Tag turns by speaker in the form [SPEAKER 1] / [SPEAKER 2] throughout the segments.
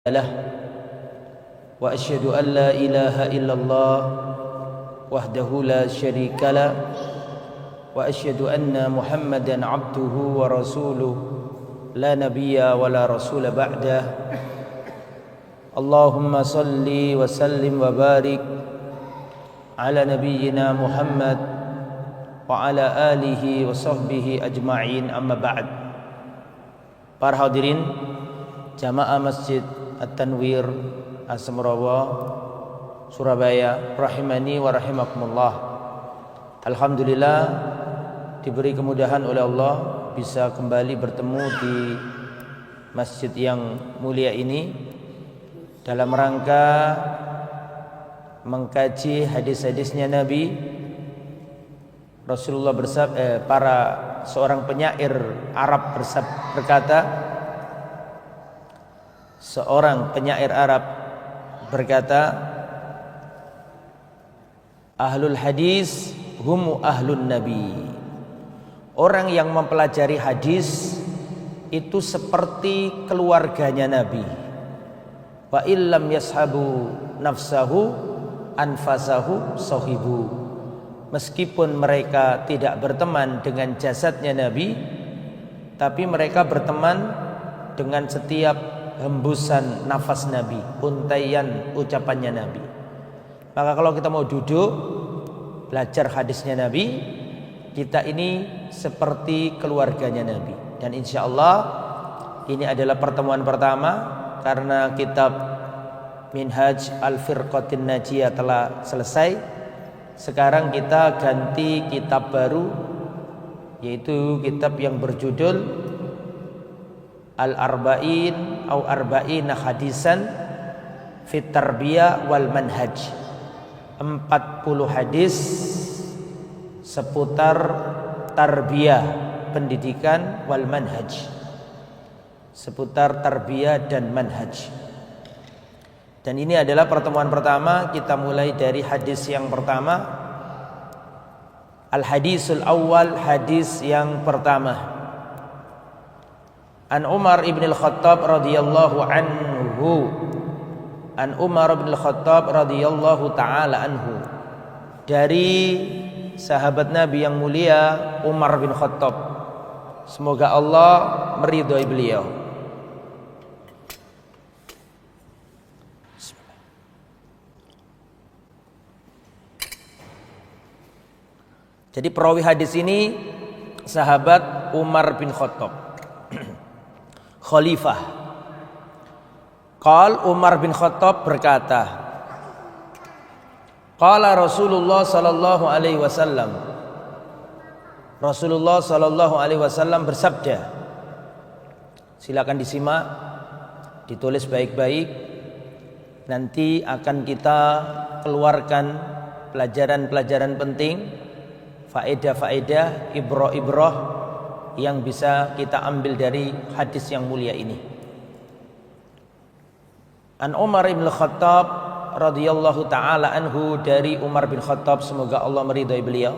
[SPEAKER 1] له وأشهد أن لا إله إلا الله وحده لا شريك له وأشهد أن محمدا عبده ورسوله لا نبي ولا رسول بعده اللهم صل وسلم وبارك على نبينا محمد وعلى آله وصحبه أجمعين أما بعد. Para hadirin jamaah Masjid At-Tanwir As-Semrawa Surabaya rahimani wa rahimakumullah. Alhamdulillah diberi kemudahan oleh Allah bisa kembali bertemu di masjid yang mulia ini dalam rangka mengkaji hadis-hadisnya Nabi. Rasulullah seorang penyair Arab berkata, Ahlul hadis humu ahlun nabi. Orang yang mempelajari hadis itu seperti keluarganya Nabi. Wa illam yashabu nafsahu anfasahu sahibu. Meskipun mereka tidak berteman dengan jasadnya Nabi, tapi mereka berteman dengan setiap hembusan nafas Nabi, untaian ucapannya Nabi. Maka kalau kita mau duduk belajar hadisnya Nabi, kita ini seperti keluarganya Nabi. Dan insya Allah ini adalah pertemuan pertama karena kitab Minhaj Al-Firqatin Najiyah telah selesai. Sekarang kita ganti kitab baru, yaitu kitab yang berjudul Al-Arba'in atau Arba'ina Hadisan Fit Tarbiyah wal Manhaj. 40 hadis seputar tarbiyah, pendidikan, wal manhaj, seputar tarbiyah dan manhaj. Dan ini adalah pertemuan pertama. Kita mulai dari hadis yang pertama. Al-hadisul awal, hadis yang pertama. An Umar ibn al-Khattab radhiyallahu anhu. An Umar ibn al-Khattab radhiyallahu ta'ala anhu. Dari sahabat Nabi yang mulia Umar bin Khattab. Semoga Allah meridhai beliau. Jadi perawi hadis ini sahabat Umar bin Khattab, khalifah. Qal Umar bin Khattab berkata, qala Rasulullah sallallahu alaihi wasallam. Rasulullah sallallahu alaihi wasallam bersabda. Silakan disimak, ditulis baik-baik. Nanti akan kita keluarkan pelajaran-pelajaran penting, faedah-faedah, ibrah-ibrah yang bisa kita ambil dari hadis yang mulia ini. An Umar bin Khattab radhiyallahu taala anhu, dari Umar bin Khattab semoga Allah meridhai beliau.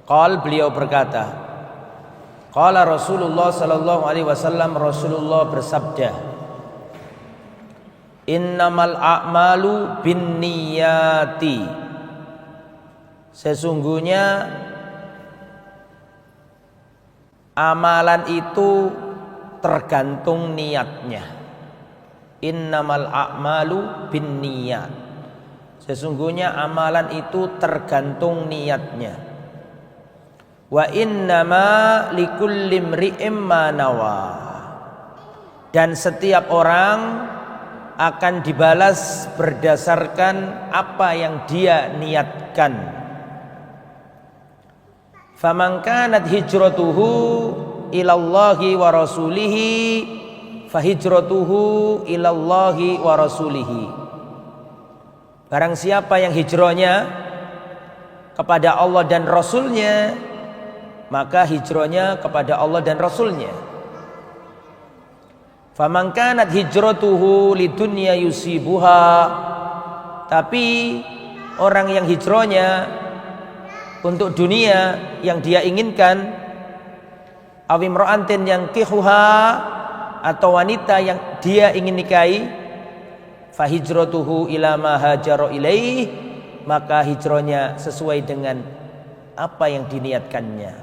[SPEAKER 1] Qal, beliau berkata, qala Rasulullah sallallahu alaihi wasallam, Rasulullah bersabda, innamal a'malu binniyati. Sesungguhnya amalan itu tergantung niatnya. Innamal a'malu binniyat. Sesungguhnya amalan itu tergantung niatnya. Wa innama likulli imri'in ma nawa. Dan setiap orang akan dibalas berdasarkan apa yang dia niatkan. Faman kanat hijratuhu ilallahi wa rasulihi fahijratuhu ilallahi wa rasulihi. Barang siapa yang hijrahnya kepada Allah dan Rasulnya, maka hijrahnya kepada Allah dan Rasulnya. Faman kanat hijratuhu lidunya yusibuha. Tapi orang yang hijrahnya untuk dunia yang dia inginkan, awimra'antin yang kihuha, atau wanita yang dia ingin nikahi, fahijratuhu ila ma hajara ilaih, maka hijrahnya sesuai dengan apa yang diniatkannya.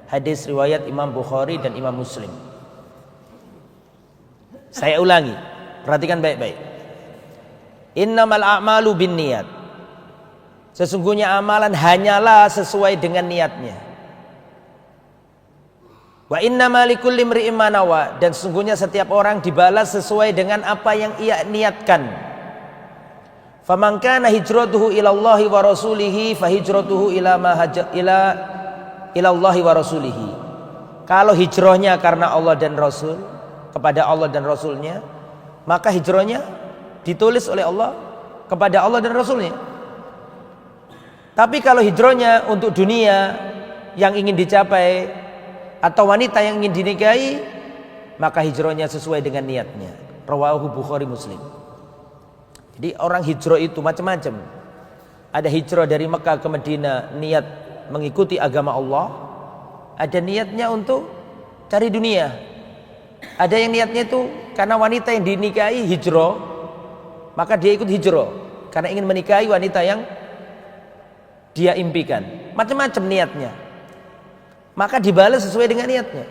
[SPEAKER 1] Hadis riwayat Imam Bukhari dan Imam Muslim. Saya ulangi, perhatikan baik-baik. Innamal a'malu binniyat. Sesungguhnya amalan hanyalah sesuai dengan niatnya. Wa innamal likulli imri'in ma nawa, dan sesungguhnya setiap orang dibalas sesuai dengan apa yang ia niatkan. Faman kana hijratuhu ila Allahi wa rasulihi fahijratuhu ila ma ila Allahi wa rasulihi. Kalau hijrahnya karena Allah dan Rasul, kepada Allah dan Rasulnya, maka hijrahnya ditulis oleh Allah kepada Allah dan Rasulnya. Tapi kalau hijrahnya untuk dunia yang ingin dicapai atau wanita yang ingin dinikahi, maka hijrahnya sesuai dengan niatnya. Rawahu Bukhari Muslim. Jadi orang hijrah itu macam-macam. Ada hijrah dari Mekah ke Madinah niat mengikuti agama Allah, ada niatnya untuk cari dunia. Ada yang niatnya itu karena wanita yang dinikahi hijrah, maka dia ikut hijrah karena ingin menikahi wanita yang dia impikan. Macam-macam niatnya, maka dibalas sesuai dengan niatnya.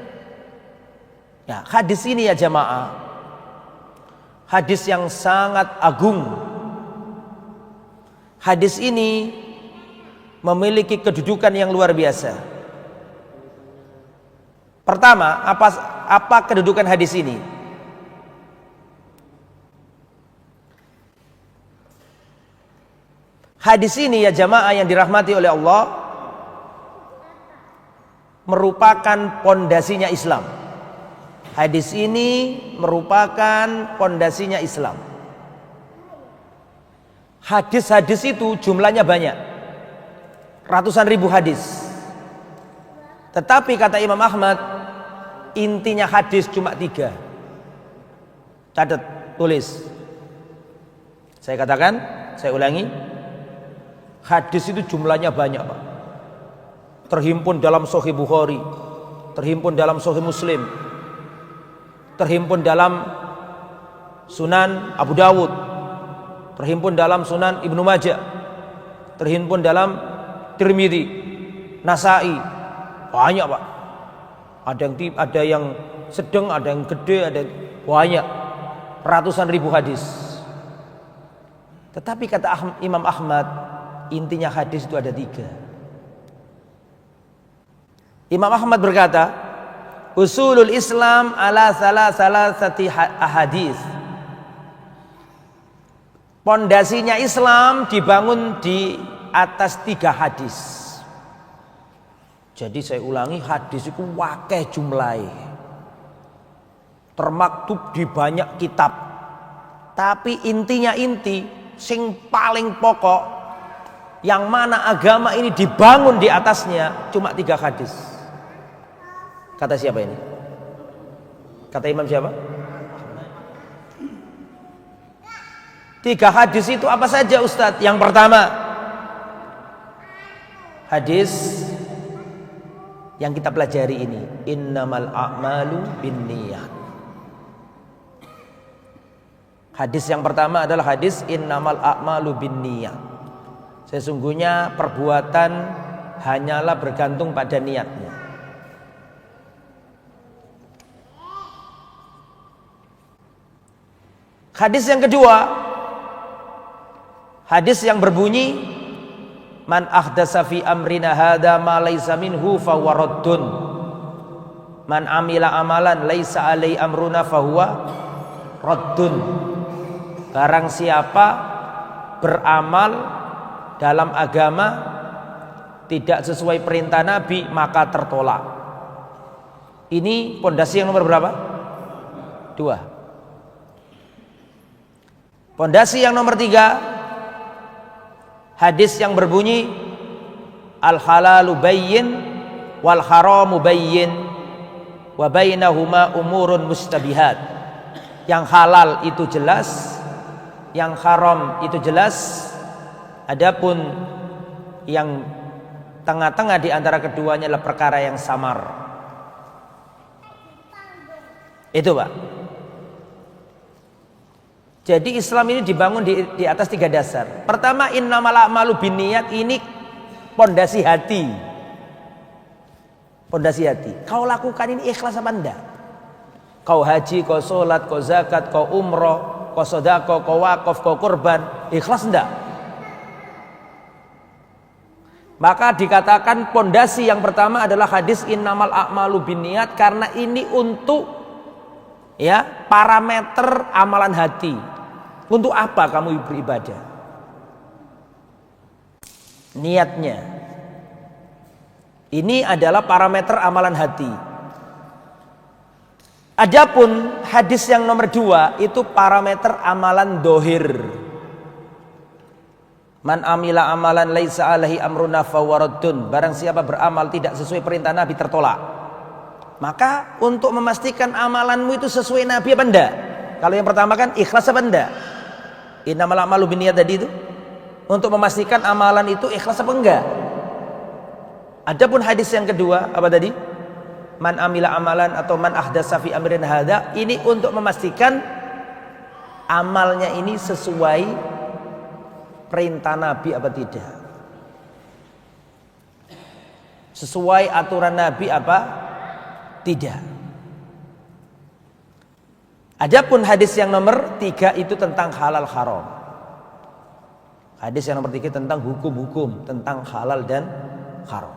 [SPEAKER 1] Ya, hadis ini ya jamaah, hadis yang sangat agung. Hadis ini memiliki kedudukan yang luar biasa. Pertama, apa kedudukan hadis ini? Hadis ini ya jamaah yang dirahmati oleh Allah merupakan pondasinya Islam. Hadis ini merupakan pondasinya Islam. Hadis-hadis itu jumlahnya banyak, ratusan ribu hadis. Tetapi kata Imam Ahmad, intinya hadis cuma 3. Catat, tulis. Saya katakan, saya ulangi. Hadis itu jumlahnya banyak, Pak. Terhimpun dalam Sahih Bukhari, terhimpun dalam Sahih Muslim, terhimpun dalam Sunan Abu Dawud, terhimpun dalam Sunan Ibnu Majah, terhimpun dalam Tirmidzi, Nasai. Banyak, Pak. Ada yang sedang, ada yang gede, ada banyak, ratusan ribu hadis. Tetapi kata Imam Ahmad, intinya hadis itu ada 3. Imam Ahmad berkata, usulul Islam ala salasati ahadis. Pondasinya Islam dibangun di atas 3 hadis. Jadi saya ulangi, hadis itu wakeh jumlahe, termaktub di banyak kitab. Tapi intinya sing paling pokok, yang mana agama ini dibangun di atasnya, cuma 3 hadis. Kata siapa ini? Kata Imam siapa? 3 hadis itu apa saja Ustadz? Yang pertama, hadis yang kita pelajari ini, innamal a'malu binniyat. Hadis yang pertama adalah hadis innamal a'malu binniyat. Sesungguhnya perbuatan hanyalah bergantung pada niatnya. Hadis yang kedua, hadis yang berbunyi, man ahdasa fi amrina hadza ma laisa minhu fahuwa raddun. Man amila amalan laisa alai amruna fahuwa raddun. Barang siapa beramal dalam agama tidak sesuai perintah Nabi, maka tertolak. Ini pondasi yang nomor berapa? 2. Pondasi yang nomor 3, hadis yang berbunyi al halalu bayyin wal haramu bayyin wa bainahuma umurun mustabihat. Yang halal itu jelas, yang haram itu jelas. Adapun yang tengah-tengah di antara keduanya adalah perkara yang samar. Itu, Pak. Jadi Islam ini dibangun di atas 3 dasar. Pertama, innamal a'malu binniyat, ini pondasi hati. Pondasi hati. Kau lakukan ini ikhlas apa enggak? Kau haji, kau sholat, kau zakat, kau umroh, kau sedekah, kau wakaf, kau kurban, ikhlas enggak? Maka dikatakan pondasi yang pertama adalah hadis innamal a'malu binniyat, karena ini untuk parameter amalan hati. Untuk apa kamu beribadah? Niatnya. Ini adalah parameter amalan hati. Adapun hadis yang nomor 2 itu parameter amalan dohir. Man amila amalan laisa alaihi amruna fawaradun. Barang siapa beramal tidak sesuai perintah Nabi, tertolak. Maka untuk memastikan amalanmu itu sesuai Nabi apa enggak? Kalau yang pertama kan ikhlas apa enggak? Innamal a'malu binniyat tadi itu untuk memastikan amalan itu ikhlas apa enggak. Adapun hadis yang kedua apa tadi? Man amila amalan atau man ahdatsa fi amrina hadza, ini untuk memastikan amalnya ini sesuai perintah Nabi apa tidak. Sesuai aturan Nabi apa tidak. Adapun hadis yang nomor 3 itu tentang halal haram. Hadis yang nomor 3 tentang hukum-hukum tentang halal dan haram.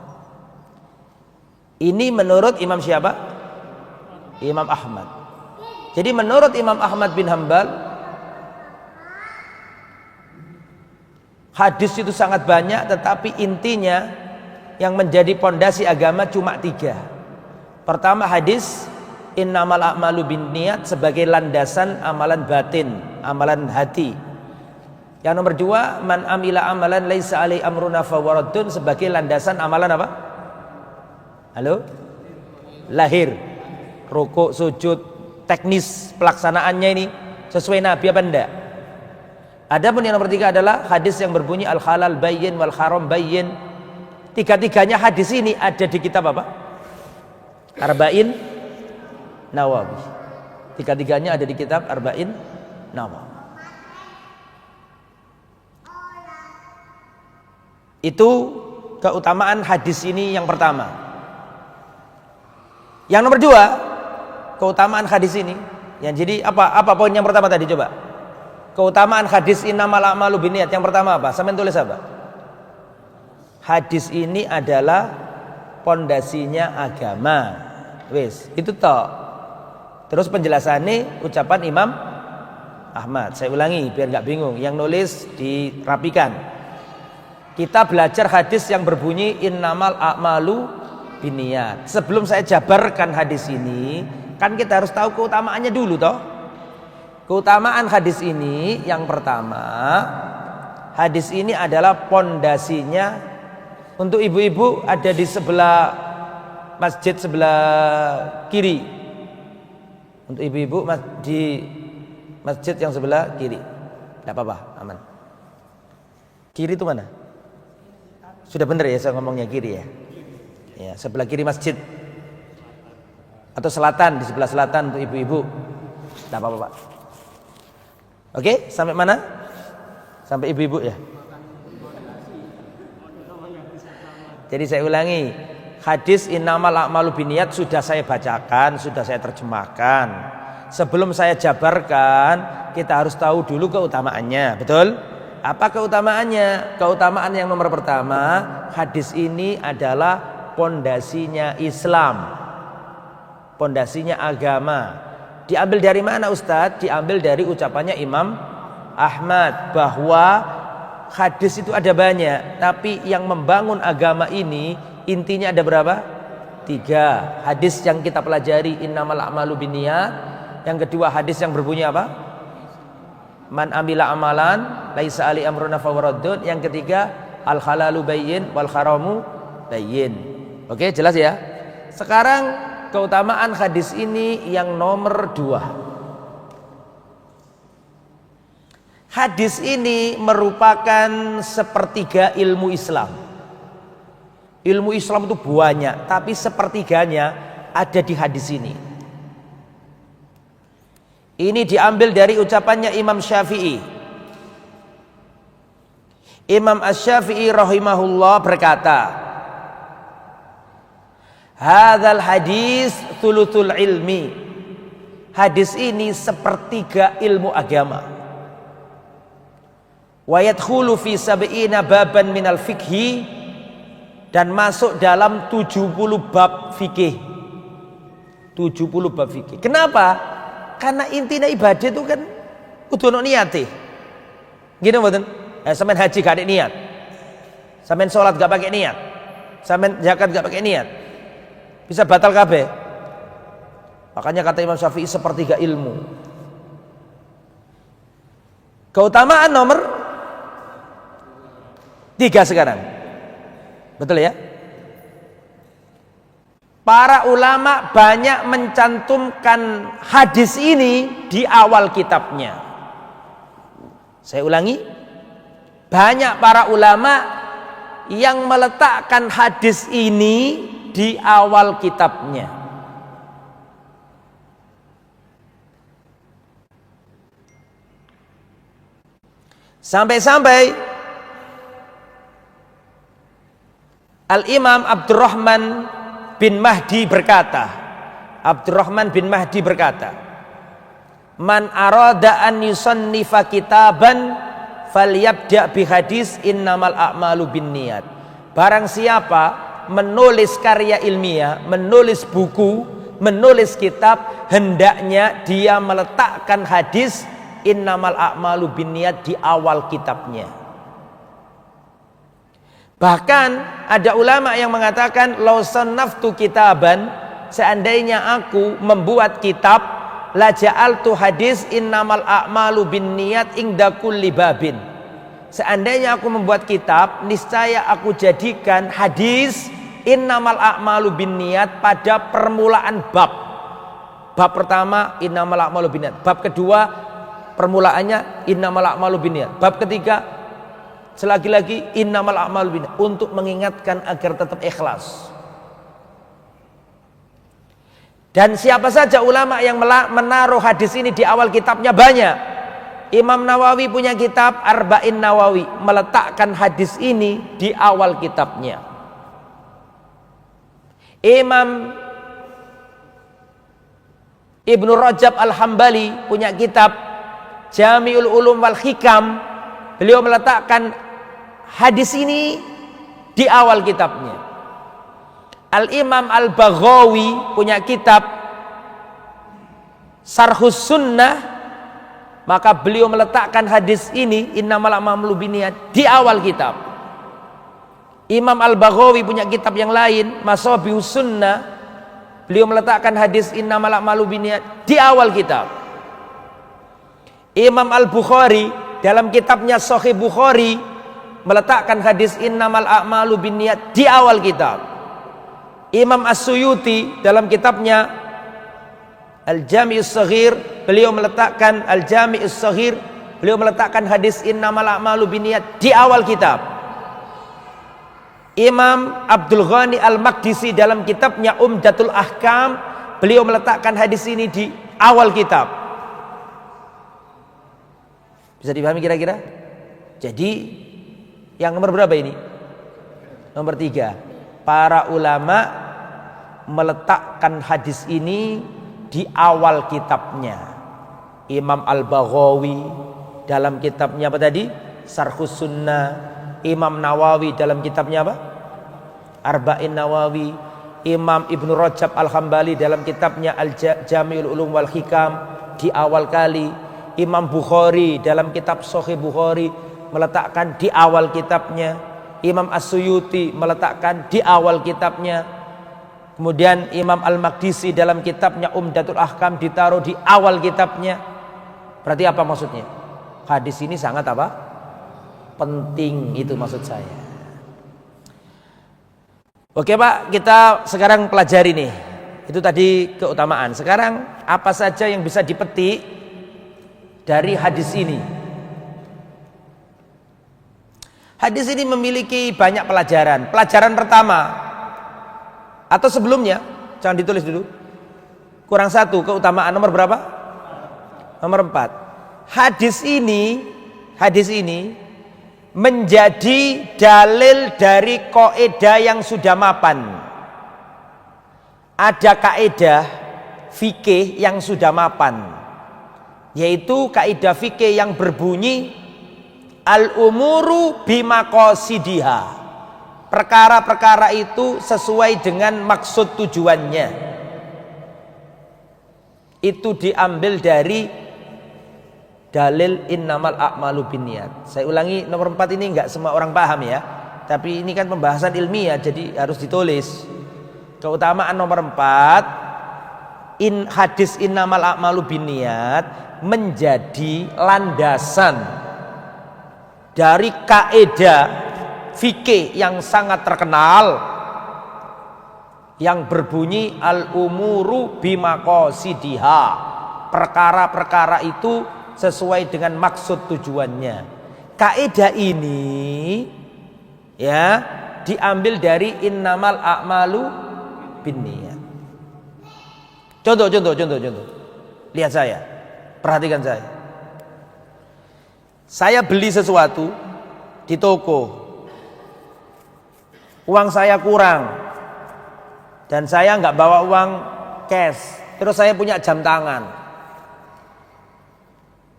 [SPEAKER 1] Ini menurut Imam siapa? Imam Ahmad. Jadi menurut Imam Ahmad bin Hambal, hadis itu sangat banyak, tetapi intinya yang menjadi pondasi agama cuma 3. Pertama, hadis innamal a'malu binniyat sebagai landasan amalan batin, amalan hati. Yang nomor 2, man amila amalan laisa alaihi amruna fawaradun sebagai landasan amalan apa? Halo? Lahir. Rukuk, sujud, teknis pelaksanaannya ini sesuai Nabi apa enggak? Adapun yang nomor 3 adalah hadis yang berbunyi al halal bayyin wal haram bayyin. 3-tiganya hadis ini ada di kitab apa? Arba'in Nawawi. 3-tiganya ada di kitab Arba'in Nawawi. Itu keutamaan hadis ini yang pertama. Yang nomor 2, keutamaan hadis ini. Yang jadi apa poin yang pertama tadi coba? Keutamaan hadis innamal a'malu binniyat yang pertama apa? Sampeyan tulis apa? Hadis ini adalah pondasinya agama. Wis, itu toh. Terus penjelasannya ucapan Imam Ahmad. Saya ulangi biar nggak bingung. Yang nulis dirapikan. Kita belajar hadis yang berbunyi innamal a'malu binniyat. Sebelum saya jabarkan hadis ini, kan kita harus tahu keutamaannya dulu toh. Keutamaan hadis ini yang pertama, hadis ini adalah pondasinya untuk ibu-ibu ada di sebelah masjid sebelah kiri. Untuk ibu-ibu di masjid yang sebelah kiri. Tidak apa-apa, aman. Kiri itu mana? Sudah benar ya saya ngomongnya kiri ya? Ya, sebelah kiri masjid. Atau selatan, di sebelah selatan untuk ibu-ibu. Tidak apa-apa, Pak. Oke, sampai mana? Sampai ibu-ibu ya? Jadi saya ulangi, hadis innamal a'malu binniyat sudah saya bacakan, sudah saya terjemahkan. Sebelum saya jabarkan, kita harus tahu dulu keutamaannya, betul? Apa keutamaannya? Keutamaan yang nomor pertama, hadis ini adalah pondasinya Islam, pondasinya agama. Diambil dari mana Ustadz? Diambil dari ucapannya Imam Ahmad bahwa hadis itu ada banyak, tapi yang membangun agama ini intinya ada berapa? 3. Hadis yang kita pelajari innamal a'malu binniyat. Yang kedua hadis yang berbunyi apa? Man amila amalan laisa ali amruna fawaradun. Yang ketiga al halalu bayyin wal haramu bayyin. Oke, jelas ya? Sekarang keutamaan hadis ini yang nomor 2. Hadis ini merupakan sepertiga ilmu Islam. Ilmu Islam itu banyak, tapi sepertiganya ada di hadis ini. Ini diambil dari ucapannya Imam Syafi'i. Imam Asy-Syafi'i rahimahullah berkata, hadzal hadis thuluthul ilmi. Hadis ini sepertiga ilmu agama. Wa yadkhulu fi sab'ina baban minal fiqhi, dan masuk dalam 70 bab fikih. 70 bab fikih. Kenapa? Karena intinya ibadah itu kan kudu ono niate. Gini mboten? Sampean haji gak ada niat. Sampean sholat gak pakai niat. Sampean zakat gak pakai niat. Bisa batal kabeh. Makanya kata Imam Syafi'i sepertiga ilmu. Keutamaan nomor 3 sekarang. Betul ya? Para ulama banyak mencantumkan hadis ini di awal kitabnya. Saya ulangi. Banyak para ulama yang meletakkan hadis ini di awal kitabnya. Sampai-sampai Al-Imam Abdurrahman bin Mahdi berkata, man arada an yusannifa kitaban falyabda bi hadis innamal a'malu binniyat. Barang siapa menulis karya ilmiah, menulis buku, menulis kitab, hendaknya dia meletakkan hadis innamal a'malu binniyat di awal kitabnya. Bahkan ada ulama yang mengatakan law sannaftu kitaban, seandainya aku membuat kitab, la ja'altu hadis innamal a'malu binniyat inda kulli babin. Seandainya aku membuat kitab, niscaya aku jadikan hadis innamal a'malu binniyat pada permulaan bab. Bab pertama innamal a'malu binniyat, bab kedua permulaannya innamal a'malu binniyat, bab ketiga selagi-lagi innamal a'malu binniyat, untuk mengingatkan agar tetap ikhlas. Dan siapa saja ulama yang menaruh hadis ini di awal kitabnya banyak. Imam Nawawi punya kitab Arba'in Nawawi, meletakkan hadis ini di awal kitabnya. Imam Ibnu Rajab Al-Hambali punya kitab Jami'ul Ulum wal Hikam, beliau meletakkan hadis ini di awal kitabnya. Al-Imam Al-Baghawi punya kitab Syarhus Sunnah, maka beliau meletakkan hadis ini innamal a'malu binniyat di awal kitab. Imam Al-Baghawi punya kitab yang lain Mashabihus Sunnah, beliau meletakkan hadis innamal a'malu binniyat di awal kitab. Imam Al-Bukhari dalam kitabnya Sahih Bukhari meletakkan hadis innamal a'malu binniyat di awal kitab. Imam As-Suyuti dalam kitabnya Al-Jami'us Shaghir, beliau meletakkan Al-Jami'us Shaghir, beliau meletakkan hadis innamal a'malu binniyat di awal kitab. Imam Abdul Ghani Al-Maqdisi dalam kitabnya Umdatul Ahkam, beliau meletakkan hadis ini di awal kitab. Bisa dipahami kira-kira? Jadi yang nomor berapa ini? Nomor 3. Para ulama meletakkan hadis ini di awal kitabnya. Imam Al-Baghawi dalam kitabnya apa tadi? Syarhus Sunnah. Imam Nawawi dalam kitabnya apa? Arba'in Nawawi. Imam Ibnu Rajab Al-Hambali dalam kitabnya Al-Jami'ul Ulum wal Hikam di awal kali. Imam Bukhari dalam kitab Sahih Bukhari meletakkan di awal kitabnya. Imam As-Suyuti meletakkan di awal kitabnya. Kemudian Imam Al-Maqdisi dalam kitabnya Umdatul Ahkam ditaruh di awal kitabnya. Berarti apa maksudnya? Hadis ini sangat apa? Penting, itu maksud saya. Oke Pak, kita sekarang pelajari nih. Itu tadi keutamaan. Sekarang apa saja yang bisa dipetik dari hadis ini? Hadis ini memiliki banyak pelajaran. Pelajaran pertama, atau sebelumnya, jangan ditulis dulu. Kurang 1, keutamaan nomor berapa? Nomor 4. Hadis ini menjadi dalil dari kaidah yang sudah mapan. Ada kaidah fikih yang sudah mapan, yaitu kaidah fikih yang berbunyi al-umuru bimaqasidiha. Perkara-perkara itu sesuai dengan maksud tujuannya. Itu diambil dari dalil innamal a'malu binniyat. Saya ulangi, nomor 4 ini enggak semua orang paham ya, tapi ini kan pembahasan ilmiah, jadi harus ditulis. Keutamaan nomor 4, hadis innamal a'malu binniyat menjadi landasan dari kaidah fikih yang sangat terkenal yang berbunyi al-umuru bimaqasidiha. Perkara-perkara itu sesuai dengan maksud tujuannya. Kaidah ini ya diambil dari innamal a'malu binniyat. Contoh. Lihat saya, perhatikan saya. Saya beli sesuatu di toko, uang saya kurang, dan saya nggak bawa uang cash. Terus saya punya jam tangan.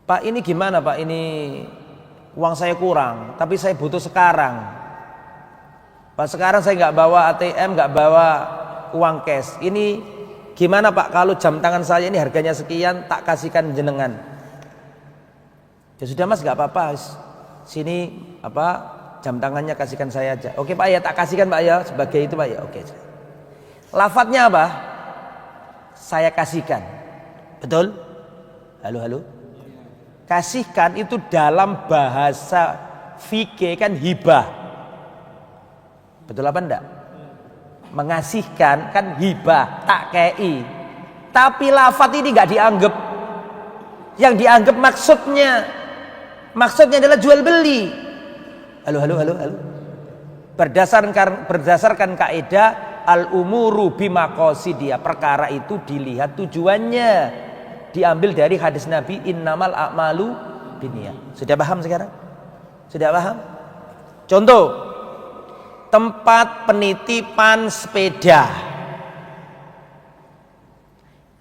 [SPEAKER 1] Pak, ini gimana Pak? Ini uang saya kurang, tapi saya butuh sekarang. Pak, sekarang saya nggak bawa ATM, nggak bawa uang cash. Ini gimana Pak? Kalau jam tangan saya ini harganya sekian, tak kasihkan jenengan. Ya sudah Mas, nggak apa-apa. Sini jam tangannya kasihkan saya aja. Oke Pak ya, tak kasihkan Pak ya, sebagai itu Pak ya. Oke. Lafadznya apa? Saya kasihkan. Betul? Halo. Kasihkan itu dalam bahasa fikih kan hibah. Betul apa enggak? Mengasihkan kan hibah, tak kei. Tapi lafadz ini enggak dianggap. Yang dianggap maksudnya adalah jual beli. Halo. Berdasarkan kaidah al-umuru bimaqasidiha, perkara itu dilihat tujuannya. Diambil dari hadis Nabi innamal a'malu binniyat. Sudah paham sekarang? Sudah paham? Contoh, tempat penitipan sepeda.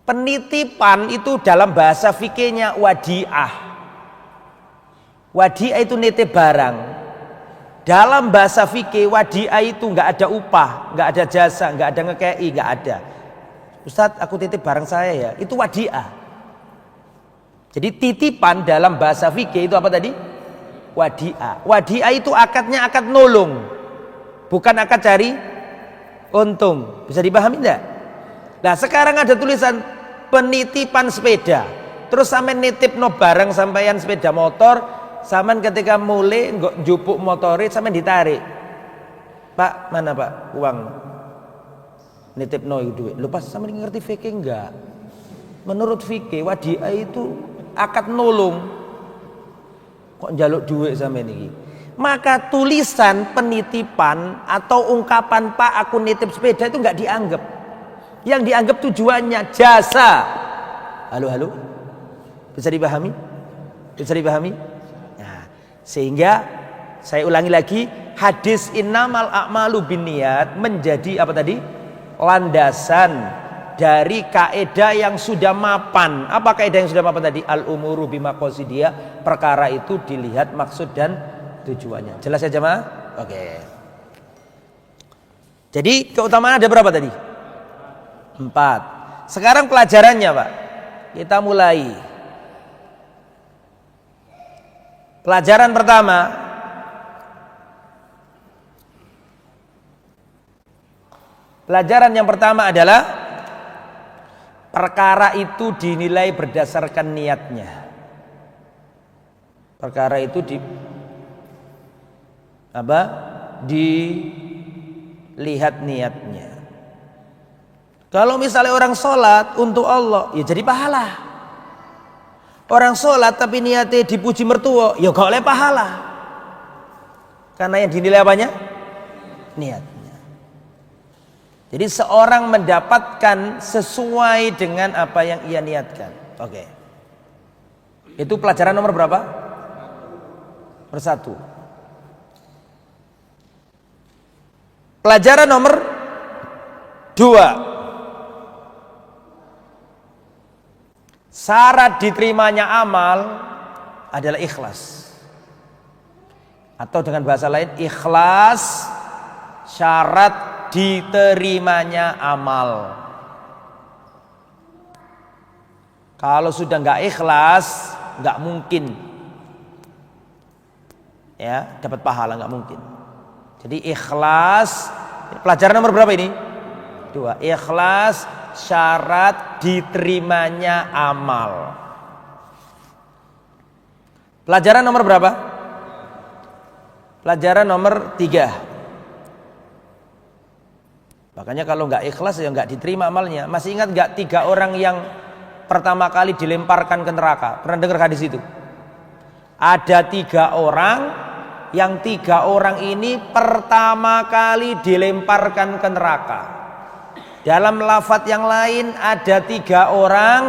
[SPEAKER 1] Penitipan itu dalam bahasa fikihnya wadi'ah. Wadi'ah itu nitip barang. Dalam bahasa fikih wadi'ah itu nggak ada upah, nggak ada jasa, nggak ada ngekei, nggak ada. Ustadz, aku titip barang saya ya, itu wadi'ah. Jadi titipan dalam bahasa fikih itu apa tadi? Wadi'ah. Wadi'ah itu akadnya akad nolong, bukan akad cari untung. Bisa dipahami enggak? Nah sekarang ada tulisan penitipan sepeda. Terus sampean nitip no barang sampean sepeda motor, sampean ketika mulai njupuk motore sampean ditarik. Pak, mana Pak uang nitip no duit? Lu pas sampean ngerti fikih enggak? Menurut fikih wadi'ah itu akad nolong. Kok njaluk duit sampean iki? Maka tulisan penitipan atau ungkapan Pak aku nitip sepeda itu enggak dianggap. Yang dianggap tujuannya jasa. Halo. Bisa dipahami? Nah, sehingga saya ulangi lagi, hadis innamal a'malu binniyat menjadi apa tadi? Landasan dari kaidah yang sudah mapan. Apa kaidah yang sudah mapan tadi? Al-umuru bimaqasidiha, perkara itu dilihat maksud dan tujuannya. Jelas ya jemaah? Oke. Jadi keutamaan ada berapa tadi? 4. Sekarang pelajarannya Pak. Kita mulai. Pelajaran pertama, pelajaran yang pertama adalah perkara itu dinilai berdasarkan niatnya. Perkara itu dilihat niatnya. Kalau misalnya orang sholat untuk Allah, ya jadi pahala. Orang sholat tapi niatnya dipuji mertua, ya gak oleh pahala. Karena yang dinilai apanya? Niatnya. Jadi seorang mendapatkan sesuai dengan apa yang ia niatkan. Oke. Itu pelajaran nomor berapa? Nomor 1. Pelajaran nomor 2. Syarat diterimanya amal adalah ikhlas. Atau dengan bahasa lain, ikhlas syarat diterimanya amal. Kalau sudah nggak ikhlas, nggak mungkin ya dapat pahala, nggak mungkin. Jadi ikhlas, pelajaran nomor berapa ini? 2. Ikhlas syarat diterimanya amal. Pelajaran nomor berapa? Pelajaran nomor 3. Makanya kalau nggak ikhlas ya nggak diterima amalnya. Masih ingat nggak 3 orang yang pertama kali dilemparkan ke neraka? Pernah dengar hadis itu? Ada 3 orang, yang 3 orang ini pertama kali dilemparkan ke neraka. Dalam lafadz yang lain ada 3 orang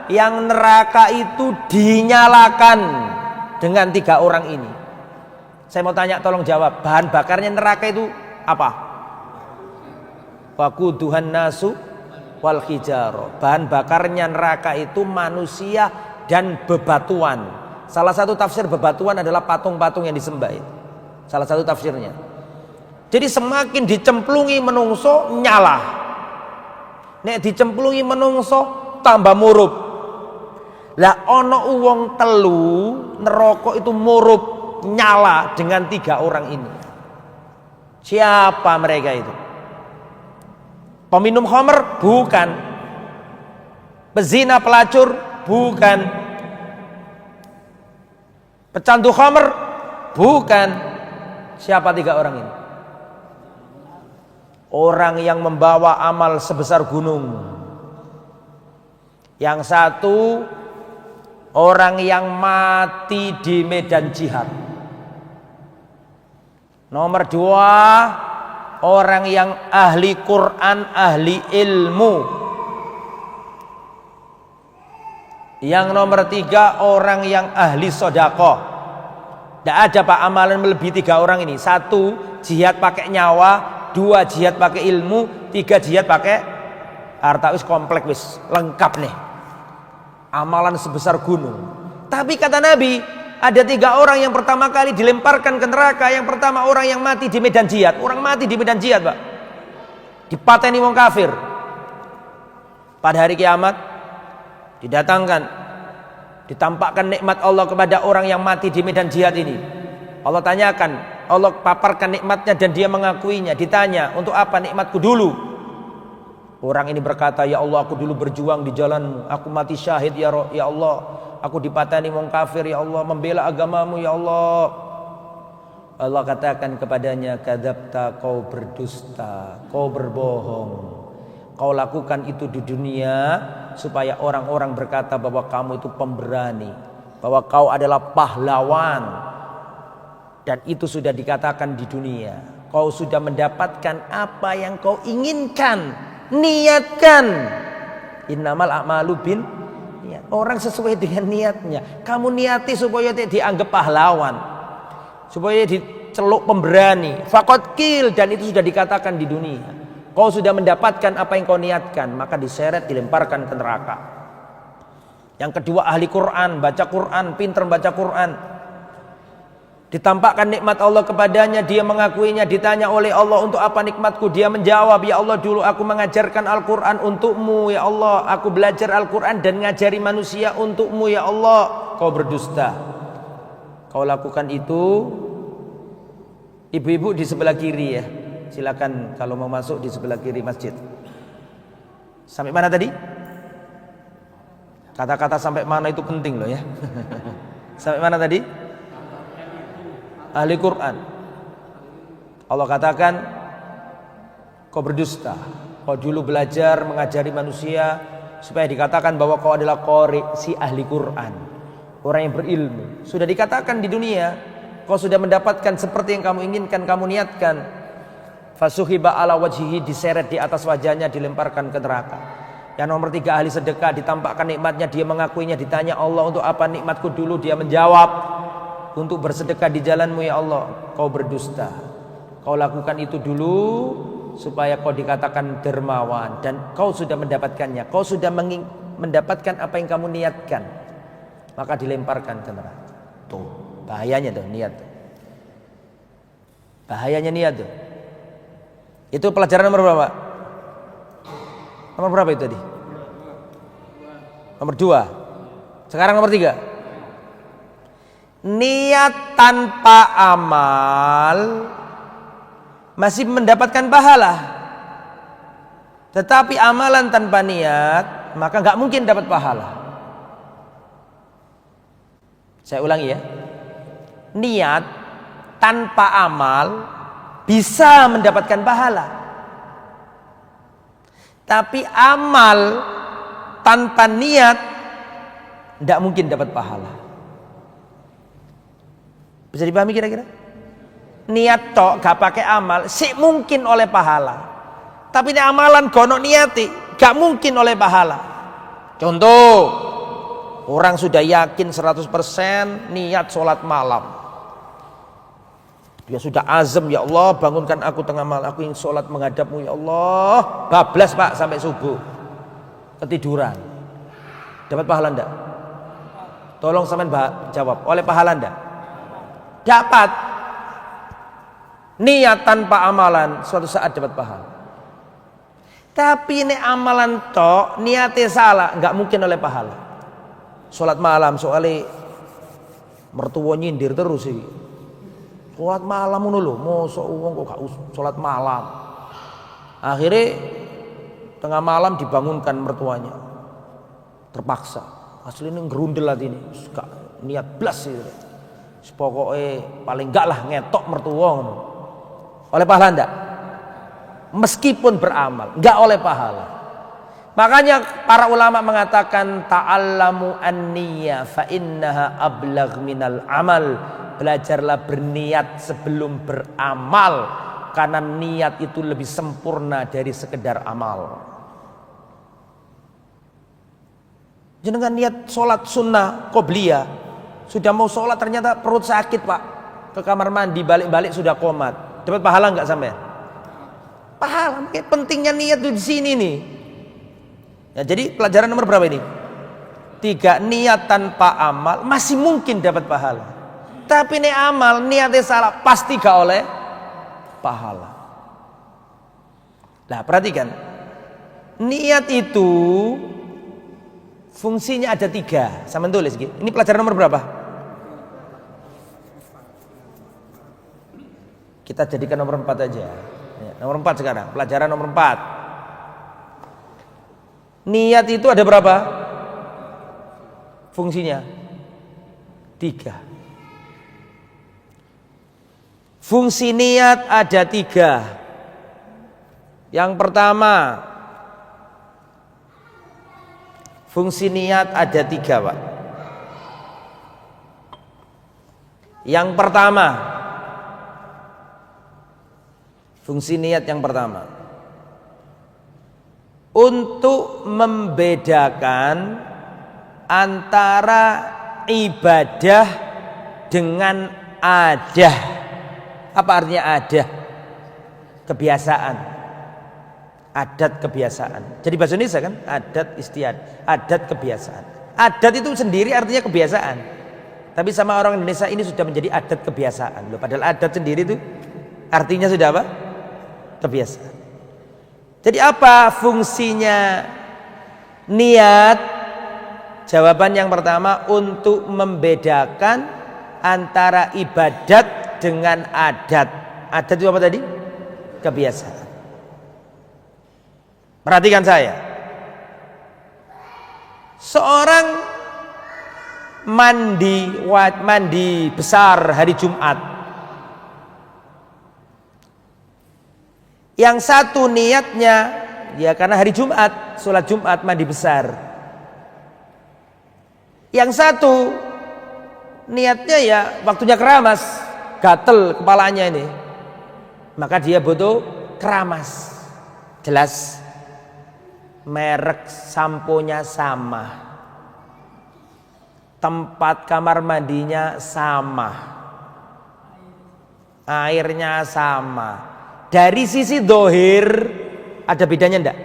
[SPEAKER 1] yang neraka itu dinyalakan dengan 3 orang ini. Saya mau tanya, tolong jawab, bahan bakarnya neraka itu apa? Waquduhan nasu wal hijaro. Bahan bakarnya neraka itu manusia dan bebatuan. Salah satu tafsir bebatuan adalah patung-patung yang disembah. Salah satu tafsirnya. Jadi semakin dicemplungi menungso nyala. Nek dicemplungi menungso tambah murup. Lah ono uwong telu neraka itu murup nyala dengan 3 orang ini. Siapa mereka itu? Peminum khamr? Bukan. Pezina pelacur? Bukan. Pecandu khamr? Bukan. Siapa 3 orang ini? Orang yang membawa amal sebesar gunung. Yang satu, orang yang mati di medan jihad. Nomor 2, orang yang ahli Quran, ahli ilmu. Yang nomor 3, orang yang ahli sedekah. Tidak ada Pak amalan melebihi 3 orang ini. 1, jihad pakai nyawa. 2, jihad pakai ilmu. 3, jihad pakai harta. Wis komplek, wis lengkap nih. Amalan sebesar gunung. Tapi kata Nabi, ada 3 orang yang pertama kali dilemparkan ke neraka. Yang pertama orang yang mati di medan jihad. Orang mati di medan jihad, Pak. Dipateni wong kafir. Pada hari kiamat didatangkan, ditampakkan nikmat Allah kepada orang yang mati di medan jihad ini. Allah tanyakan, Allah paparkan nikmatnya dan dia mengakuinya. Ditanya, untuk apa nikmatku dulu? Orang ini berkata, ya Allah, aku dulu berjuang di jalanmu, aku mati syahid ya Allah, aku dipatani wong kafir ya Allah, membela agamamu ya Allah. Allah katakan kepadanya, kadzabta, kau berdusta, kau berbohong. Kau lakukan itu di dunia supaya orang-orang berkata bahwa kamu itu pemberani, bahwa kau adalah pahlawan. Dan itu sudah dikatakan di dunia. Kau sudah mendapatkan apa yang kau inginkan. Niatkan. Innamal a'malu bin niat. Orang sesuai dengan niatnya. Kamu niati supaya dianggap pahlawan, supaya diceluk pemberani. Faqad qil, dan itu sudah dikatakan di dunia. Kau sudah mendapatkan apa yang kau niatkan, maka diseret, dilemparkan ke neraka. Yang kedua, ahli Quran, baca Quran, pintar baca Quran. Ditampakkan nikmat Allah kepadanya, dia mengakuinya. Ditanya oleh Allah, untuk apa nikmatku? Dia menjawab, ya Allah, dulu aku mengajarkan Al-Quran untukmu ya Allah. Aku belajar Al-Quran dan ngajari manusia untukmu ya Allah. Kau berdusta. Kau lakukan itu. Ibu-ibu di sebelah kiri ya, silakan kalau mau masuk di sebelah kiri masjid. Sampai mana tadi? Kata-kata sampai mana itu penting loh ya. Sampai mana tadi? Ahli Quran. Allah katakan, kau berdusta. Kau dulu belajar mengajari manusia supaya dikatakan bahwa kau adalah qari, si ahli Quran, orang yang berilmu. Sudah dikatakan di dunia, kau sudah mendapatkan seperti yang kamu inginkan, kamu niatkan. Fasuhiba ala wajhihi, diseret di atas wajahnya, dilemparkan ke neraka. Yang nomor 3 ahli sedekah, ditampakkan nikmatnya, dia mengakuinya, ditanya Allah untuk apa nikmatku dulu, dia menjawab untuk bersedekah di jalanmu ya Allah. Kau berdusta, kau lakukan itu dulu supaya kau dikatakan dermawan, dan kau sudah mendapatkannya, kau sudah mendapatkan apa yang kamu niatkan, maka dilemparkan ke neraka. Tuh bahayanya tuh niat tuh. Bahayanya niat tuh. Itu pelajaran nomor berapa? Nomor berapa itu tadi? Nomor 2. Sekarang nomor 3. Niat tanpa amal masih mendapatkan pahala. Tetapi amalan tanpa niat maka gak mungkin dapat pahala. Saya ulangi ya. Niat tanpa amal bisa mendapatkan pahala. Tapi amal tanpa niat tidak mungkin dapat pahala. Bisa dipahami kira-kira? Niat tok gak pakai amal sih mungkin oleh pahala. Tapi ini amalan gono niati gak mungkin oleh pahala. Contoh, orang sudah yakin 100% niat sholat malam. Dia sudah azam, ya Allah bangunkan aku tengah malam, aku ingin sholat menghadapmu ya Allah. Bablas pak sampai subuh, ketiduran. Dapat pahala enggak? Tolong sampean jawab, oleh pahala enggak? Dapat. Niat tanpa amalan suatu saat dapat pahala. Tapi ini amalan tok, niatnya salah, enggak mungkin oleh pahala. Sholat malam soalnya mertua nyindir terus sih. Sholat malam ngono lho, mosok wong kok gak sholat malam. Akhirnya tengah malam dibangunkan mertuanya. Terpaksa. Aslinya ngerundel hati ini, gak niat blas gitu. Pokoknya paling enggak lah ngetok mertua ngono. Oleh pahala enggak? Meskipun beramal, enggak oleh pahala. Makanya para ulama mengatakan ta'allamu an-niyya fa innaha ablagh minal amal. Belajarlah berniat sebelum beramal, karena niat itu lebih sempurna dari sekedar amal. Jenengan niat sholat sunnah qobliyah, sudah mau sholat ternyata perut sakit pak, ke kamar mandi balik-balik sudah komat, dapat pahala nggak sampai? Pahala. Pentingnya niat di sini nih. Ya, jadi pelajaran nomor berapa ini? 3. Niat tanpa amal masih mungkin dapat pahala. Tapi ini amal niatnya salah pasti gak oleh pahala. Nah perhatikan, niat itu fungsinya ada 3. Sama tulis gitu. Ini pelajaran nomor berapa? Kita jadikan nomor 4 aja ya, nomor 4 sekarang. Pelajaran nomor 4. Niat itu ada berapa fungsinya? 3. Fungsi niat ada 3. Yang pertama, fungsi niat ada 3 pak. Yang pertama, fungsi niat yang pertama untuk membedakan antara ibadah dengan adah. Apa artinya adah? Kebiasaan. Adat kebiasaan. Jadi bahasa Indonesia kan adat istiadat, adat kebiasaan. Adat itu sendiri artinya kebiasaan. Tapi sama orang Indonesia ini sudah menjadi adat kebiasaan. Loh, padahal adat sendiri itu artinya sudah apa? Kebiasaan. Jadi apa fungsinya niat? Jawaban yang pertama untuk membedakan antara ibadat dengan adat. Adat itu apa tadi? Kebiasaan. Perhatikan saya. Seorang mandi besar hari Jumat. Yang satu niatnya ya karena hari Jumat, sholat Jumat mandi besar. Yang satu niatnya ya waktunya keramas, gatel kepalanya ini, maka dia butuh keramas. Jelas. merek samponya sama, tempat kamar mandinya sama, airnya sama. Dari sisi dohir ada bedanya ndak?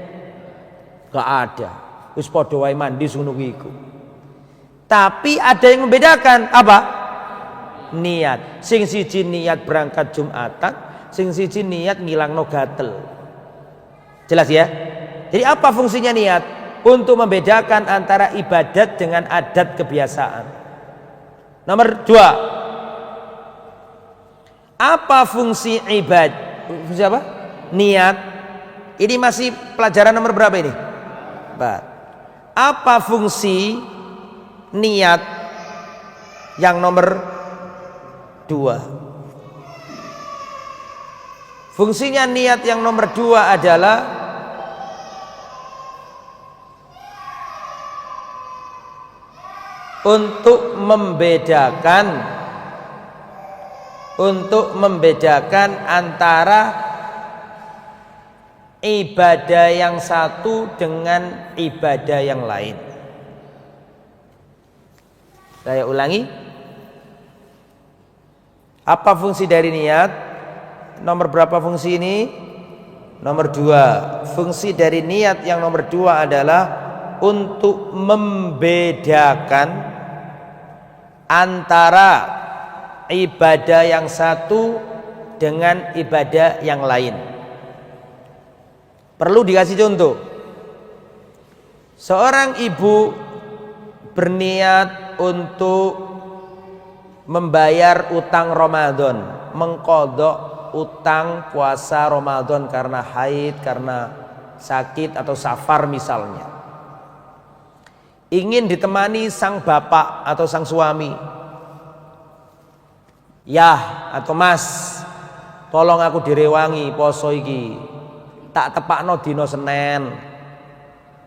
[SPEAKER 1] Gak ada. Wis padha wae mandi ngono iku. Tapi ada yang membedakan apa? Niat. Sing siji niat berangkat Jumatan, sing siji niat ngilangno gatel. Jelas ya? Jadi apa fungsinya niat? Untuk membedakan antara ibadat dengan adat kebiasaan. Nomor 2. Apa fungsi ibadah? Fungsi apa? Niat. Ini masih pelajaran nomor berapa ini? 4. Apa fungsi niat yang nomor 2? Fungsinya niat yang nomor 2 adalah untuk membedakan antara ibadah yang satu dengan ibadah yang lain. Saya ulangi. Apa fungsi dari niat? Nomor berapa fungsi ini? Nomor 2. Fungsi dari niat yang nomor 2 adalah untuk membedakan antara ibadah yang satu dengan ibadah yang lain. Perlu dikasih contoh. Seorang ibu berniat untuk membayar utang Ramadan, mengqadha utang puasa Ramadan karena haid, karena sakit atau safar misalnya. Ingin ditemani sang bapak atau sang suami. Yah atau mas, tolong aku direwangi poso iki. Tak tepakno dina Senin.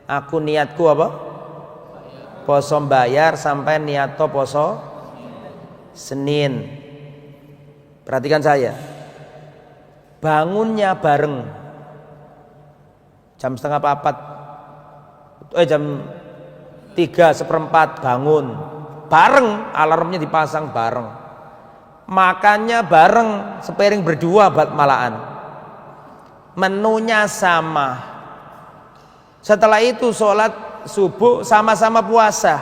[SPEAKER 1] Aku niatku apa? Poso bayar sampai niato poso Senin. Perhatikan saya. Bangunnya bareng. Jam setengah 4. Jam 3:15 bangun. Bareng, alarmnya dipasang bareng. Makannya bareng, sepiring berdua malahan. Menunya sama. Setelah itu sholat subuh sama-sama puasa.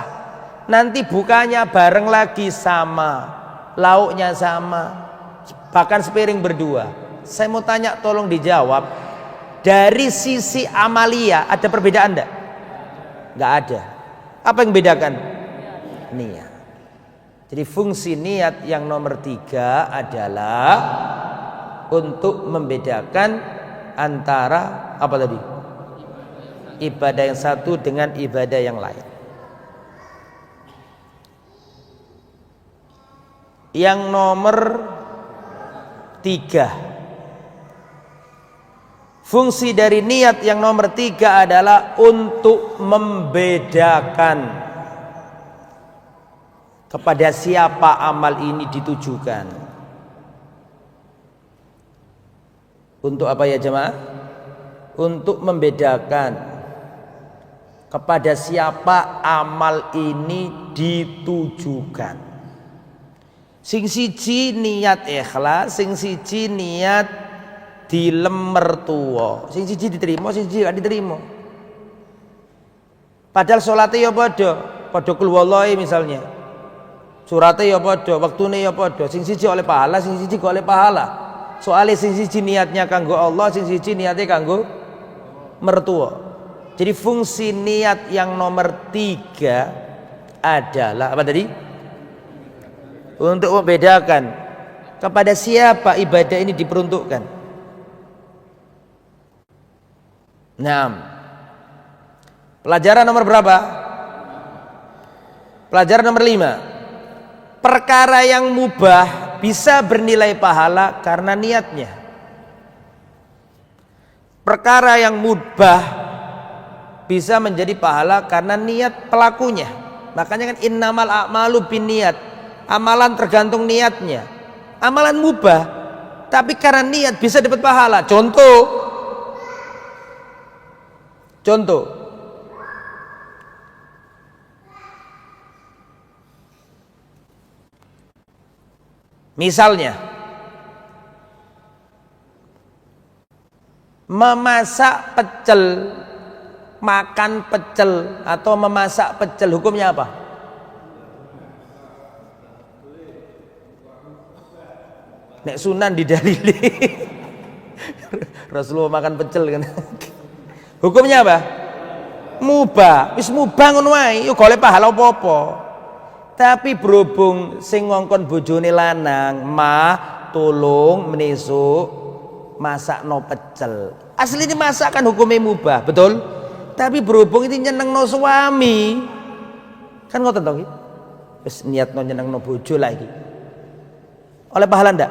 [SPEAKER 1] Nanti bukanya bareng lagi sama. Lauknya sama. Bahkan sepiring berdua. Saya mau tanya, tolong dijawab. Dari sisi amalia ada perbedaan enggak? Enggak ada. Apa yang membedakan? Niat. Jadi fungsi niat yang nomor 3 adalah untuk membedakan antara apa tadi? Ibadah yang satu dengan ibadah yang lain. Yang nomor 3. Fungsi dari niat yang nomor 3 adalah untuk membedakan kepada siapa amal ini ditujukan. Untuk apa ya jemaah? Untuk membedakan kepada siapa amal ini ditujukan. Sing siji niat ikhlas, sing siji niat dilem mertua, sing siji diterima, sing siji gak diterima. Padahal sholatnya ya padha kul wallahi misalnya, suratnya ya padha, waktune ya padha, sing siji oleh pahala, sing siji gak oleh pahala. Soalnya sing siji niatnya kanggo Allah, sing siji niatnya kanggo mertua. Jadi fungsi niat yang nomor 3 adalah apa tadi? Untuk membedakan kepada siapa ibadah ini diperuntukkan. Nah, pelajaran nomor berapa? Pelajaran nomor 5. Perkara yang mubah bisa bernilai pahala karena niatnya. Perkara yang mubah bisa menjadi pahala karena niat pelakunya. Makanya kan innamal a'malu binniyat. Amalan tergantung niatnya. Amalan mubah tapi karena niat bisa dapat pahala. Contoh Misalnya memasak pecel, makan pecel atau memasak pecel, hukumnya apa? Nek sunan didalili Rasulullah makan pecel kan. Hukumnya apa? Mubah. Wis mubah ngono wae, yo golek pahala apa-apa. Tapi berhubung sing ngongkon bojone lanang, mah tolong menesuk masakno pecel. Asli ini masakan hukumnya mubah, betul? Tapi berhubung ini nyenengno suami, kan ngoten to iki. Wis niatno nyenengno bojo lah iki. Oleh pahala ndak?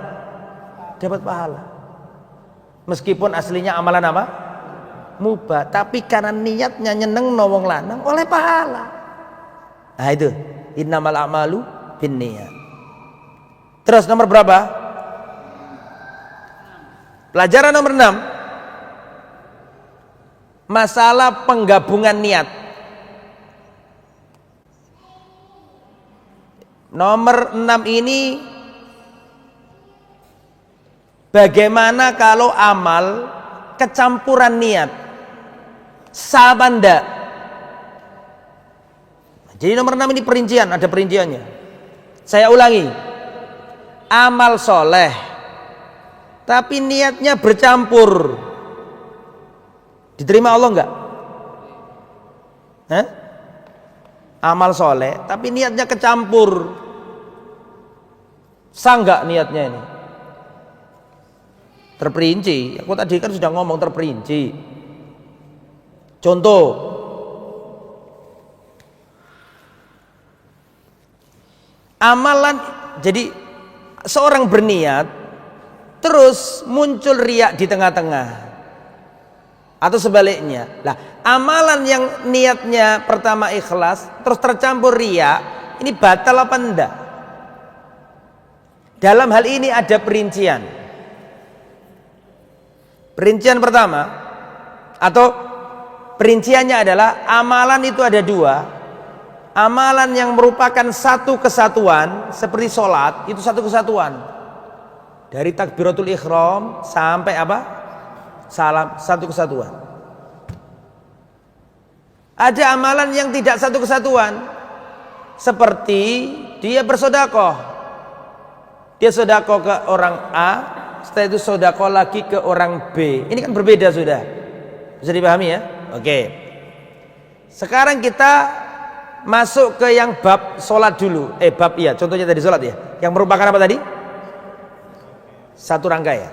[SPEAKER 1] Dapat pahala. Meskipun aslinya amalan apa? Mubah, tapi karena niatnya nyenengno wong lanang oleh pahala. Nah itu, innamal a'malu binniyat. Terus nomor berapa? Pelajaran nomor 6. Masalah penggabungan niat. Nomor 6 ini, bagaimana kalau amal kecampuran niat? Sah apa enggak? Jadi nomor 6 ini perincian, ada perinciannya. Saya ulangi. Amal soleh tapi niatnya bercampur, diterima Allah enggak? Hah? Amal soleh tapi niatnya kecampur, sah enggak niatnya ini? Terperinci. Aku tadi kan sudah ngomong terperinci. Contoh, amalan, jadi seorang berniat terus muncul riak di tengah-tengah atau sebaliknya. Lah, amalan yang niatnya pertama ikhlas terus tercampur riak, ini batal apa enggak? Dalam hal ini ada perincian. Perincian pertama atau perinciannya adalah amalan itu ada dua. Amalan yang merupakan satu kesatuan seperti sholat, itu satu kesatuan. Dari takbiratul ihram sampai apa? Salam, satu kesatuan. Ada amalan yang tidak satu kesatuan, seperti dia bersedekah. Dia sedekah ke orang A, setelah itu sedekah lagi ke orang B. Ini kan berbeda sudah. Bisa dipahami ya? Oke. Sekarang kita masuk ke yang bab sholat dulu. Bab iya, contohnya tadi sholat ya. Yang merupakan apa tadi? Satu rangkaian.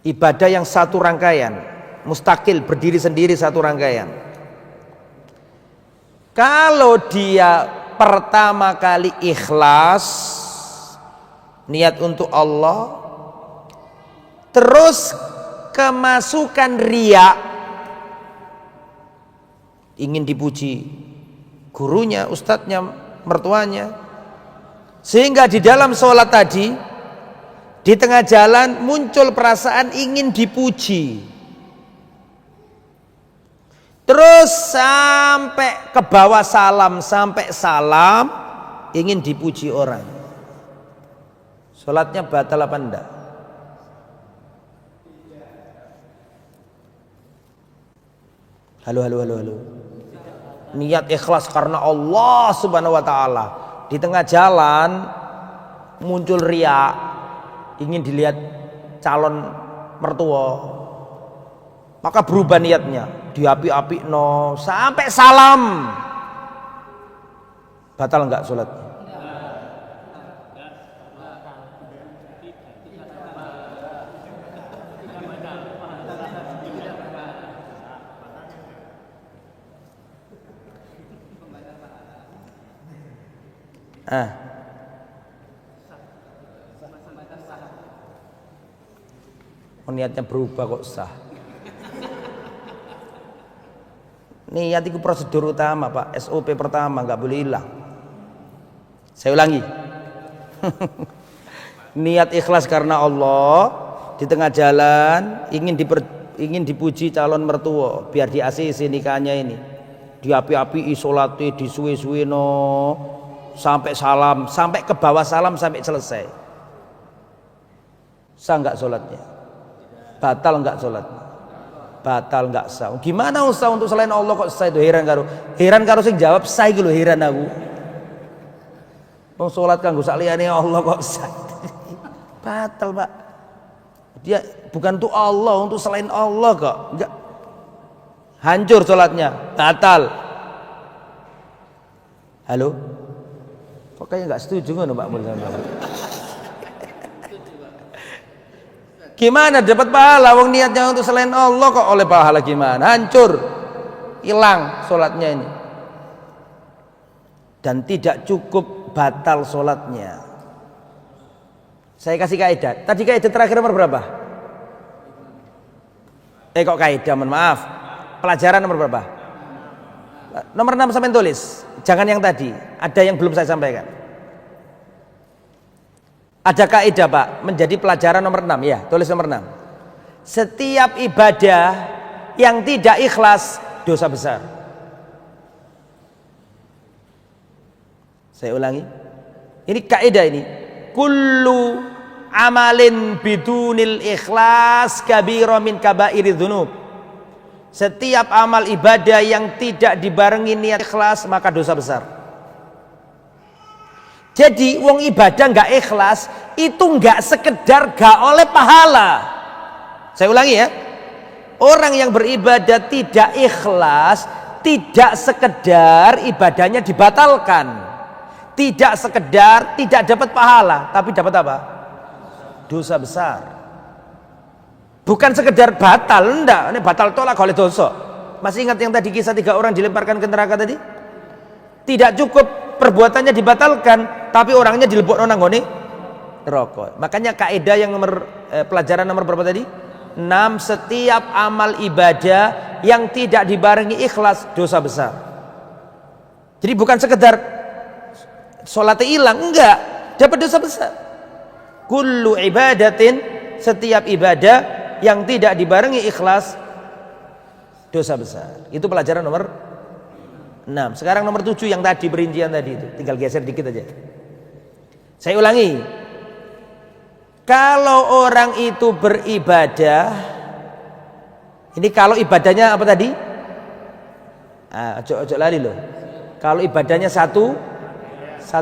[SPEAKER 1] Ibadah yang satu rangkaian, mustakil, berdiri sendiri satu rangkaian. Kalau dia pertama kali ikhlas, niat untuk Allah, terus kemasukan riya, ingin dipuji gurunya, ustadznya, mertuanya, sehingga di dalam sholat tadi di tengah jalan muncul perasaan ingin dipuji, terus sampai ke bawah salam, sampai salam ingin dipuji orang, sholatnya batal apa enggak? Halo. Niat ikhlas karena Allah Subhanahu wa taala. Di tengah jalan muncul riya, ingin dilihat calon mertua. Maka berubah niatnya, diapi-api no sampai salam. Batal enggak salatnya? Niatnya berubah kok sah. Niat itu prosedur utama Pak, SOP pertama, nggak boleh hilang. Saya ulangi. Niat ikhlas karena Allah, di tengah jalan ingin dipuji calon mertua biar di ACC nikahnya ini, diapi-api isolati, disuwe-suwe no, sampai salam, sampai ke bawah salam sampai selesai. Sah enggak sholatnya? Batal enggak sholatnya? Batal enggak sah. Gimana usah untuk selain Allah kok sah itu? Heran karo sing jawab sah iki lho, heran aku. Wong salat kanggo sak liyane Allah kok sah. Batal, Pak. Dia bukan untuk Allah, untuk selain Allah kok. Enggak. Hancur sholatnya, batal. Halo? Kok kayak enggak setuju ngono Pak Mul sama. Gimana dapat pahala wong niatnya untuk selain Allah kok oleh pahala gimana? Hancur. Hilang sholatnya ini. Dan tidak cukup batal sholatnya. Saya kasih kaidah. Tadi kaidah terakhir nomor berapa? Kok kaidah, mohon maaf. Pelajaran nomor berapa? Nomor 6 sampai tulis. Jangan yang tadi. Ada yang belum saya sampaikan. Ada kaidah Pak, menjadi pelajaran nomor 6 ya, tulis nomor 6. Setiap ibadah yang tidak ikhlas dosa besar. Saya ulangi. Ini kaidah ini. Kullu amalin bidunil ikhlas kabira min kabairi dzunub. Setiap amal ibadah yang tidak dibarengi niat ikhlas maka dosa besar. Jadi wong ibadah nggak ikhlas itu nggak sekedar gak oleh pahala. Saya ulangi ya, orang yang beribadah tidak ikhlas tidak sekedar ibadahnya dibatalkan, tidak sekedar tidak dapat pahala, tapi dapat apa? Dosa besar. Bukan sekedar batal, enggak. Ini batal tolak oleh dosa. Masih ingat yang tadi kisah 3 orang dilemparkan ke neraka tadi? Tidak cukup perbuatannya dibatalkan, tapi orangnya dilebokno nang ngone neraka. Makanya kaidah yang pelajaran nomor berapa tadi? 6, setiap amal ibadah yang tidak dibarengi ikhlas dosa besar. Jadi bukan sekedar sholatnya hilang, enggak, dapat dosa besar. Kullu ibadatin, setiap ibadah yang tidak dibarengi ikhlas dosa besar. Itu pelajaran nomor 6. Sekarang nomor 7 yang tadi perincian tadi itu, tinggal geser dikit aja. Saya ulangi. Kalau orang itu beribadah, ini kalau ibadahnya apa tadi? Ojo lali loh. Kalau ibadahnya satu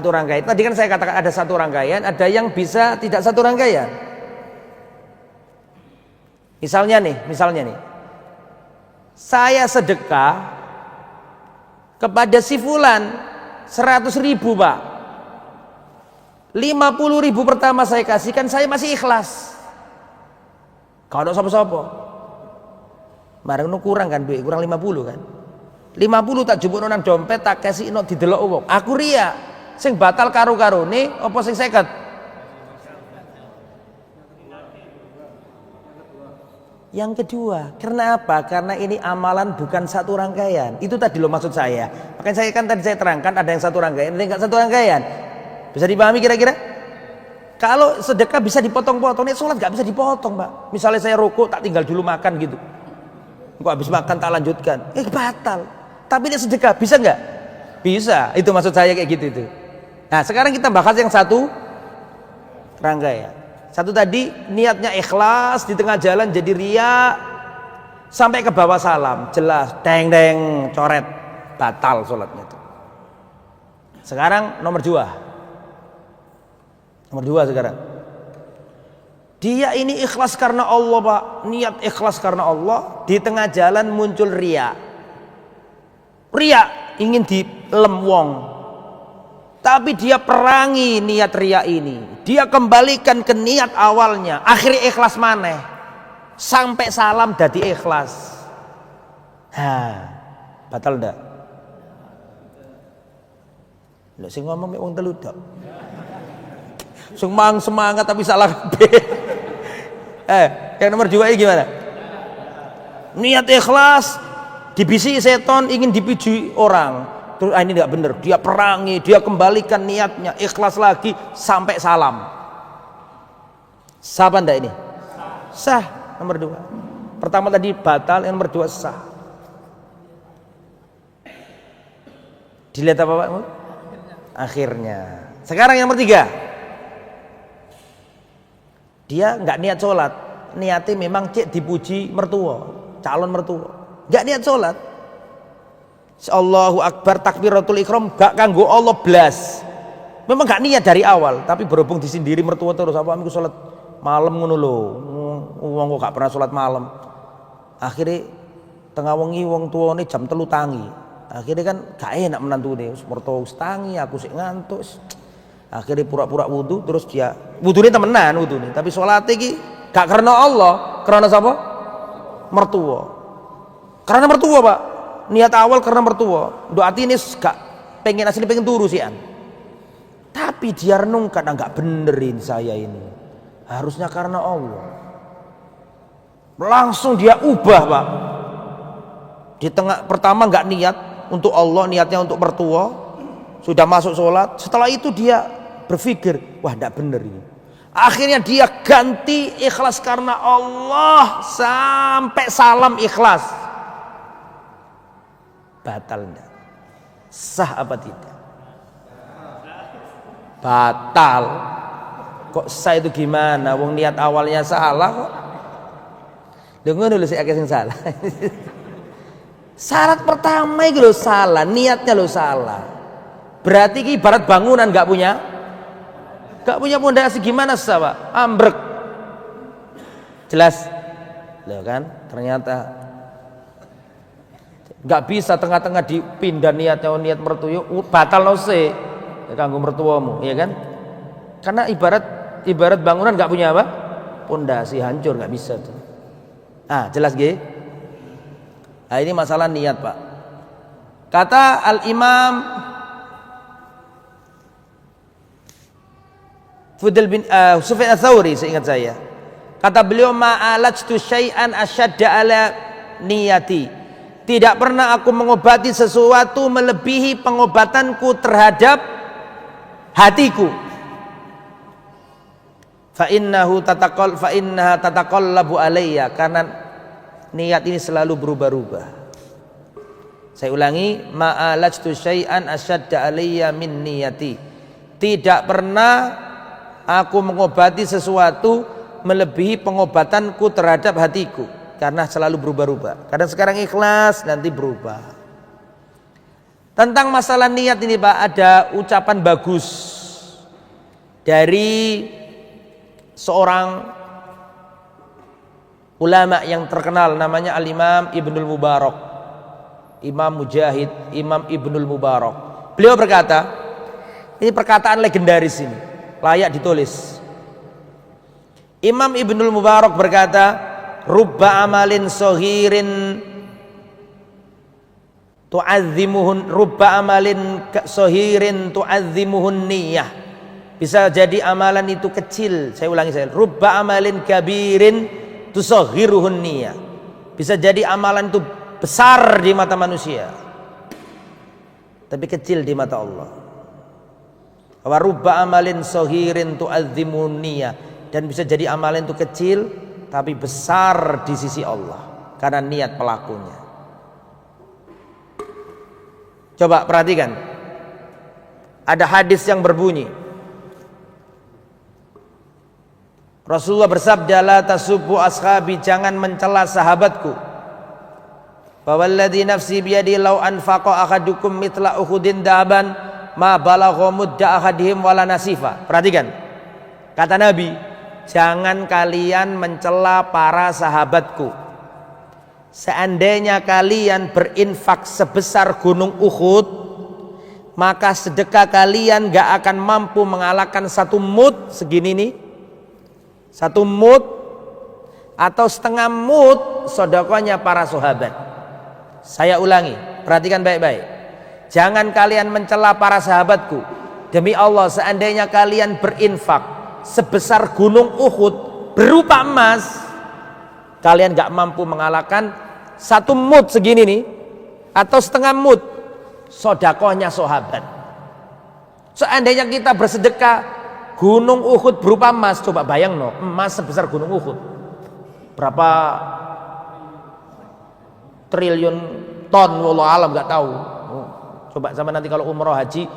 [SPEAKER 1] rangkaian. Tadi kan saya katakan ada satu rangkaian, ada yang bisa tidak satu rangkaian. Misalnya nih, saya sedekah kepada si fulan 100.000 Pak, 50.000 pertama saya kasihkan, saya masih ikhlas. Kalau sapa-sapa marang nu kurang kan duit, kurang 50 kan, 50 tak jupuk nang dompet tak kasih no didelok wong, aku ria sing batal karo-karone apa sing 50? Yang kedua, karena apa? Karena ini amalan bukan satu rangkaian. Itu tadi loh maksud saya. Makanya tadi saya terangkan ada yang satu rangkaian, ada yang nggak satu rangkaian. Bisa dipahami kira-kira? Kalau sedekah bisa dipotong-potong, ini sholat nggak bisa dipotong, Pak. Misalnya saya rukuk tak tinggal dulu makan gitu. Kok habis makan tak lanjutkan? Batal. Tapi ini sedekah bisa nggak? Bisa. Itu maksud saya kayak gitu itu. Nah, sekarang kita bahas yang satu rangkaian. Satu tadi niatnya ikhlas, di tengah jalan jadi ria, sampai ke bawah salam, jelas, deng coret, batal sholatnya itu. Sekarang nomor 2 sekarang. Dia ini ikhlas karena Allah Pak, niat ikhlas karena Allah, di tengah jalan muncul ria, ingin dilem wong. Tapi dia perangi niat ria ini, dia kembalikan ke niat awalnya, akhirnya ikhlas maneh, sampai salam dadi ikhlas. Batal ndak? Lha sing ngomong mek wong telu tok. Sing semangat tapi salah kabeh. Yang nomor 2 ini gimana? Niat ikhlas, dibisi seton ingin dipiji orang. Terus ini tidak benar, dia perangi, dia kembalikan niatnya, ikhlas lagi sampai salam. Sah apa enggak ini? Sah. Nomor 2. Pertama tadi batal, yang nomor 2 sah. Dilihat apa Pak? akhirnya. Sekarang yang ketiga, dia nggak niat sholat, niatnya memang cek dipuji mertua, calon mertua, nggak niat sholat. Allahu Akbar takbiratul ihram gak kanggo Allah blas. Memang gak niat dari awal, tapi berhubung disindiri mertua terus apa aku sholat malam ngono lho. Wong kok gak pernah sholat malam. Akhirnya tengah wengi wong tuane jam 3 tangi. Akhirnya kan gak enak menantune, mertua wis tangi, aku sik ngantuk. Akhirnya pura-pura wudu, terus dia wudune temenan wudune, tapi sholat iki gak karena Allah, karena siapa? Mertua. Karena mertua, Pak. Niat awal karena mertua. Doa ini gak pengen asli pengen turu sih an. Tapi dia renungkan nggak benerin saya ini. Harusnya karena Allah. Langsung dia ubah, Pak. Di tengah pertama nggak niat untuk Allah, niatnya untuk mertua. Sudah masuk sholat. Setelah itu dia berpikir, wah nggak bener ini. Akhirnya dia ganti ikhlas karena Allah sampai salam ikhlas. Batal enggak? Sah apa tidak? Batal. Kok sah itu gimana? Wong niat awalnya salah kok. Dengar dulu saya yang salah. Syarat pertama itu lo salah, niatnya lo salah. Berarti ibarat bangunan nggak punya pondasi, gimana sah, Pak? Ambrek. Jelas, lo kan? Ternyata nggak bisa tengah-tengah dipindah niatnya niat mertua, batal no se kanggo mertuamu, ya kan? Karena ibarat bangunan nggak punya apa? Pondasi, hancur, nggak bisa tuh. Jelas G. Ini masalah niat, Pak. Kata Al-Imam Fudail bin Sufyan Ats-Tsauri, seingat saya. Kata beliau, ma'alajtu syai'an asyadda ala niyati. Tidak pernah aku mengobati sesuatu melebihi pengobatanku terhadap hatiku. Fa innaha tataqallabu alayya, karena niat ini selalu berubah-ubah. Saya ulangi, ma'alajtu syai'an asyadda alayya min niyati. Tidak pernah aku mengobati sesuatu melebihi pengobatanku terhadap hatiku. Karena selalu berubah-ubah. Kadang sekarang ikhlas, nanti berubah. Tentang masalah niat ini, Pak, ada ucapan bagus dari seorang ulama yang terkenal, namanya Al-Imam Ibnul Mubarak, Imam Mujahid, Imam Ibnul Mubarak. Beliau berkata, ini perkataan legendaris ini, layak ditulis. Imam Ibnul Mubarak berkata, rubba amalin sohirin tu'azzimuhun niyah. Bisa jadi amalan itu kecil. Saya ulangi, rubba amalin kabirin tusaghiruhun niyah. Bisa jadi amalan itu besar di mata manusia, tapi kecil di mata Allah. Wa rubba amalin sohirin tu'azzimuhun niyah. Dan bisa jadi amalan itu kecil tapi besar di sisi Allah karena niat pelakunya. Coba perhatikan, ada hadis yang berbunyi, Rasulullah bersabda, la tasubbu ashabi, jangan mencela sahabatku. Fawalladzi nafsi biyadi law anfaqa ahadukum mithla uhudin daban ma balagha mudda ahadihim wala nasifa. Perhatikan, kata Nabi, jangan kalian mencela para sahabatku. Seandainya kalian berinfak sebesar gunung Uhud, maka sedekah kalian gak akan mampu mengalahkan satu mud segini nih, satu mud atau setengah mud sedekahnya para sahabat. Saya ulangi, perhatikan baik-baik. Jangan kalian mencela para sahabatku. Demi Allah, seandainya kalian berinfak sebesar gunung Uhud berupa emas, kalian gak mampu mengalahkan satu mud segini nih atau setengah mud sodakohnya sahabat. Seandainya kita bersedekah gunung Uhud berupa emas, coba bayang no, emas sebesar gunung Uhud berapa triliun ton, wallahu alam, gak tahu. Coba sama nanti kalau umroh haji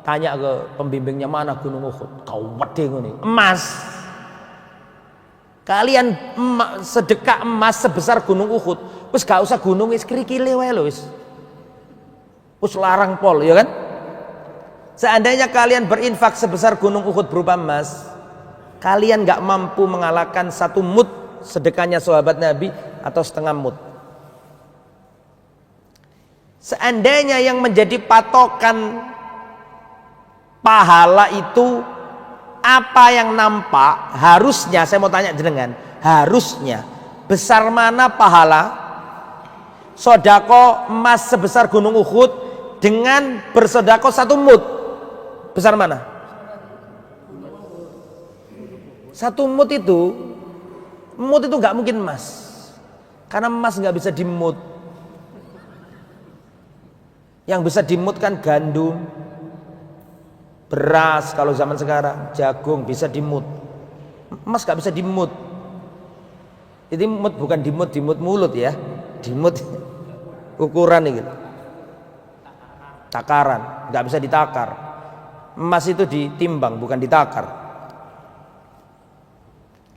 [SPEAKER 1] tanya ke pembimbingnya, mana gunung Uhud? Kau wedi ngene. Emas. Kalian sedekah emas sebesar gunung Uhud, wis gak usah gunung, wis krikile wae lho wis. Wis larang pol, ya kan? Seandainya kalian berinfak sebesar gunung Uhud berupa emas, kalian gak mampu mengalahkan 1 mud sedekahnya sahabat Nabi atau setengah mud. Seandainya yang menjadi patokan pahala itu apa yang nampak, harusnya saya mau tanya jenengan, harusnya besar mana pahala sodako emas sebesar gunung Uhud dengan bersodako 1 mud? Besar mana? 1 mud itu nggak mungkin emas, karena emas nggak bisa dimut. Yang bisa dimut kan gandum, beras kalau zaman sekarang, jagung bisa dimut. Emas gak bisa dimut. Ini mut bukan dimut mulut ya, dimut ukuran gitu. Takaran, gak bisa ditakar. Emas itu ditimbang bukan ditakar.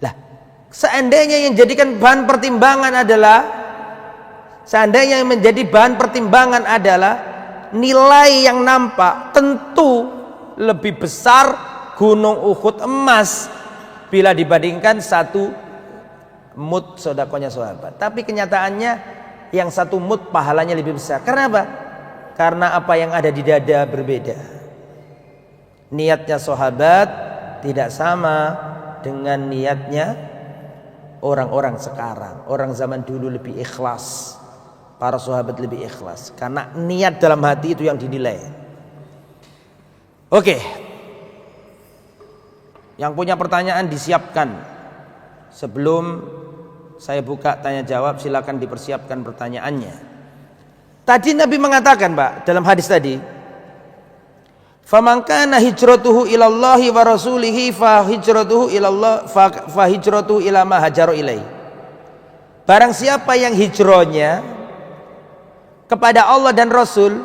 [SPEAKER 1] Lah, seandainya yang jadikan bahan pertimbangan adalah, seandainya yang menjadi bahan pertimbangan adalah nilai yang nampak, tentu lebih besar gunung Uhud emas bila dibandingkan 1 mud sodakonya sahabat. Tapi kenyataannya yang 1 mud pahalanya lebih besar. Karena apa? Karena apa yang ada di dada berbeda. Niatnya sahabat tidak sama dengan niatnya orang-orang sekarang. Orang zaman dulu lebih ikhlas, para sahabat lebih ikhlas, karena niat dalam hati itu yang dinilai. Oke, yang punya pertanyaan disiapkan. Sebelum saya buka tanya jawab, silakan dipersiapkan pertanyaannya. Tadi Nabi mengatakan, Pak, dalam hadis tadi, "Faman kana hijratuhu ilallahi wa rasulihi fa hijratuhu ilallah fa hijratuhu ila ma hajara ilaihi." Barang siapa yang hijrahnya kepada Allah dan Rasul,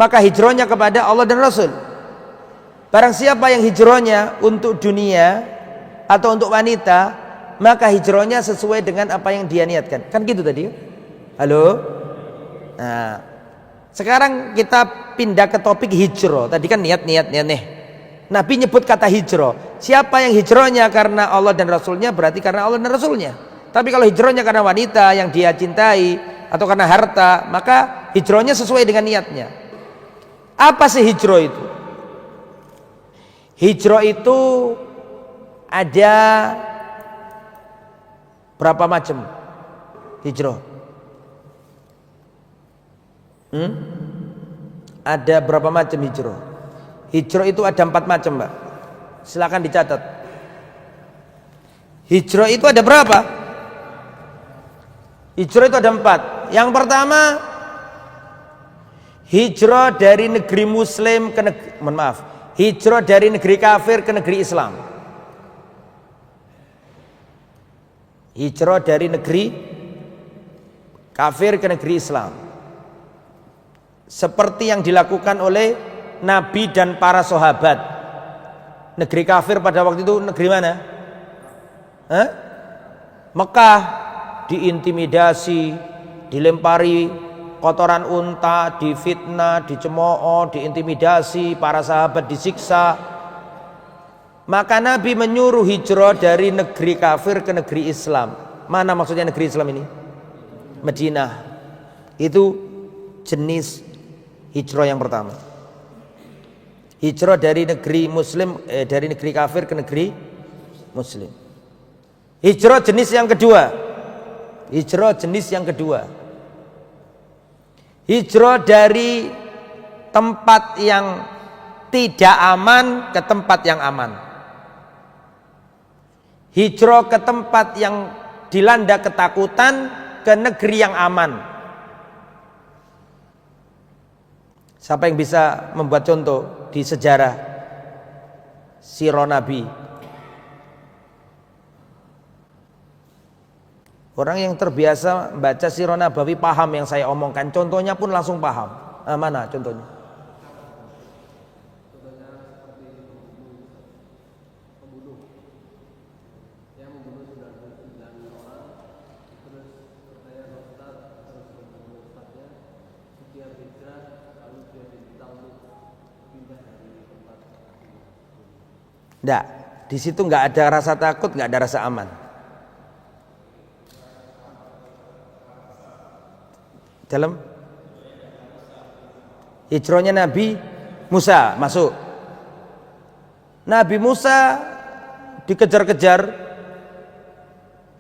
[SPEAKER 1] maka hijrahnya kepada Allah dan Rasul. Barang siapa yang hijrahnya untuk dunia atau untuk wanita, maka hijrahnya sesuai dengan apa yang dia niatkan. Kan gitu tadi? Halo? Nah, sekarang kita pindah ke topik hijrah. Tadi kan niat nih. Nabi nyebut kata hijrah. Siapa yang hijrahnya karena Allah dan Rasulnya, berarti karena Allah dan Rasulnya. Tapi kalau hijrahnya karena wanita yang dia cintai atau karena harta, maka hijrahnya sesuai dengan niatnya. Apa sih hijrah itu? Hijrah itu ada berapa macam hijrah? Ada berapa macam hijrah? Hijrah itu ada 4 macam, Mbak. Silakan dicatat. Hijrah itu ada berapa? Hijrah itu ada 4. Yang pertama, hijrah dari negeri muslim ke negeri, hijrah dari negeri kafir ke negeri Islam. Hijrah dari negeri kafir ke negeri Islam, seperti yang dilakukan oleh Nabi dan para sahabat. Negeri kafir pada waktu itu negeri mana? Mekah. Diintimidasi, dilempari kotoran unta, difitnah, dicemooh, diintimidasi, para sahabat disiksa. Maka Nabi menyuruh hijrah dari negeri kafir ke negeri Islam. Mana maksudnya negeri Islam ini? Madinah. Itu jenis hijrah yang pertama. Hijrah dari negeri muslim, dari negeri kafir ke negeri muslim. Hijrah jenis yang kedua. Hijrah jenis yang kedua. Hijrah dari tempat yang tidak aman ke tempat yang aman. Hijrah ke tempat yang dilanda ketakutan ke negeri yang aman. Siapa yang bisa membuat contoh di sejarah sirah Nabi? Orang yang terbiasa baca sirah Nabawi paham yang saya omongkan. Contohnya pun langsung paham. Mana contohnya? Enggak, di situ enggak ada rasa takut, enggak ada rasa aman. Dalam hijrahnya Nabi Musa masuk. Nabi Musa dikejar-kejar.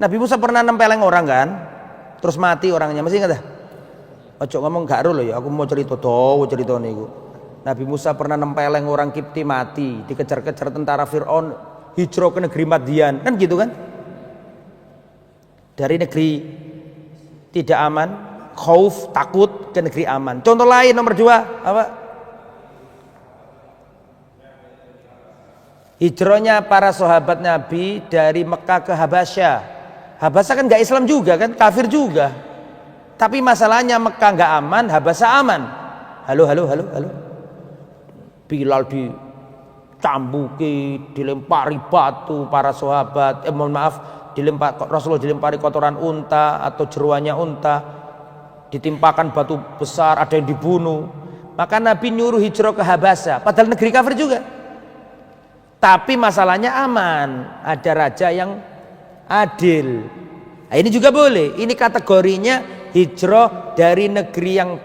[SPEAKER 1] Nabi Musa pernah nempeleng orang kan, terus mati orangnya, masih ingat dah? Ojo ngomong gak ero lho ya, aku mau cerita niku. Nabi Musa pernah nempeleng orang Kipti mati, dikejar-kejar tentara Fir'aun, hijrah ke negeri Madian, kan gitu kan? Dari negeri tidak aman, khauf, takut, ke negeri aman. Contoh lain nomor 2 apa? Hijrahnya para sahabat Nabi dari Mekah ke Habasyah. Habasyah kan gak Islam juga kan, kafir juga. Tapi masalahnya Mekah gak aman, Habasyah aman. Halo. Bilal dicambuki, dilempari batu para sahabat. Rasulullah dilempari kotoran unta atau jeruannya unta, ditimpakan batu besar, ada yang dibunuh. Maka Nabi nyuruh hijrah ke Habasyah, padahal negeri kafir juga. Tapi masalahnya aman, ada raja yang adil. Nah, ini juga boleh. Ini kategorinya hijrah dari negeri yang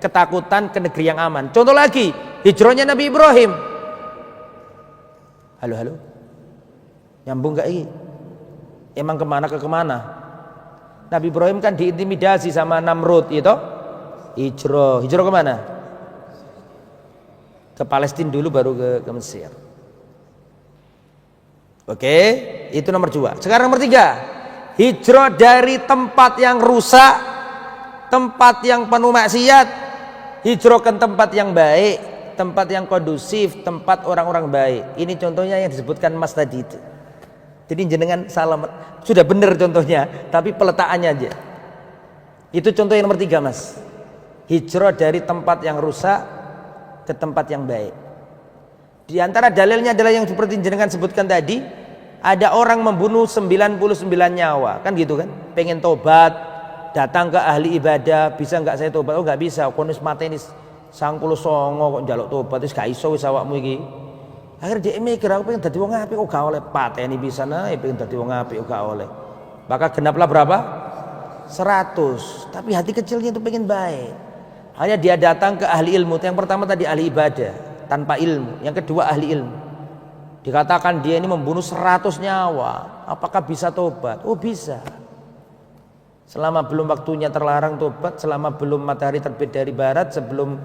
[SPEAKER 1] ketakutan ke negeri yang aman. Contoh lagi, hijrahnya Nabi Ibrahim. Halo. Nyambung gak ini? Emang kemana ke kemana? Nabi Ibrahim kan diintimidasi sama Namrud, itu hijrah kemana? Ke Palestina dulu baru ke Mesir. Oke, itu nomor 2. Sekarang nomor 3, hijrah dari tempat yang rusak, tempat yang penuh maksiat, hijrah ke tempat yang baik, tempat yang kondusif, tempat orang-orang baik. Ini contohnya yang disebutkan Mas tadi itu. Jadi jenengan salam, sudah benar contohnya, tapi peletakannya aja. Itu contoh yang nomor 3 Mas. Hijrah dari tempat yang rusak ke tempat yang baik. Di antara dalilnya adalah yang seperti jenengan sebutkan tadi, ada orang membunuh 99 nyawa, kan gitu kan? Pengen tobat, datang ke ahli ibadah, bisa nggak saya tobat? Oh nggak bisa, konis mateni 99 kok njaluk tobat, wis gak iso wis awakmu iki. Akhirnya dia mikir, aku pengen dadi wong apik kok gak oleh, pateni bisa nae pengen dadi wong apik kok gak oleh. Maka genaplah berapa? 100. Tapi hati kecilnya itu pengen baik. Hanya dia datang ke ahli ilmu. Yang pertama tadi ahli ibadah tanpa ilmu, yang kedua ahli ilmu. Dikatakan dia ini membunuh 100 nyawa, apakah bisa tobat? Oh bisa. Selama belum waktunya terlarang tobat, selama belum matahari terbit dari barat, sebelum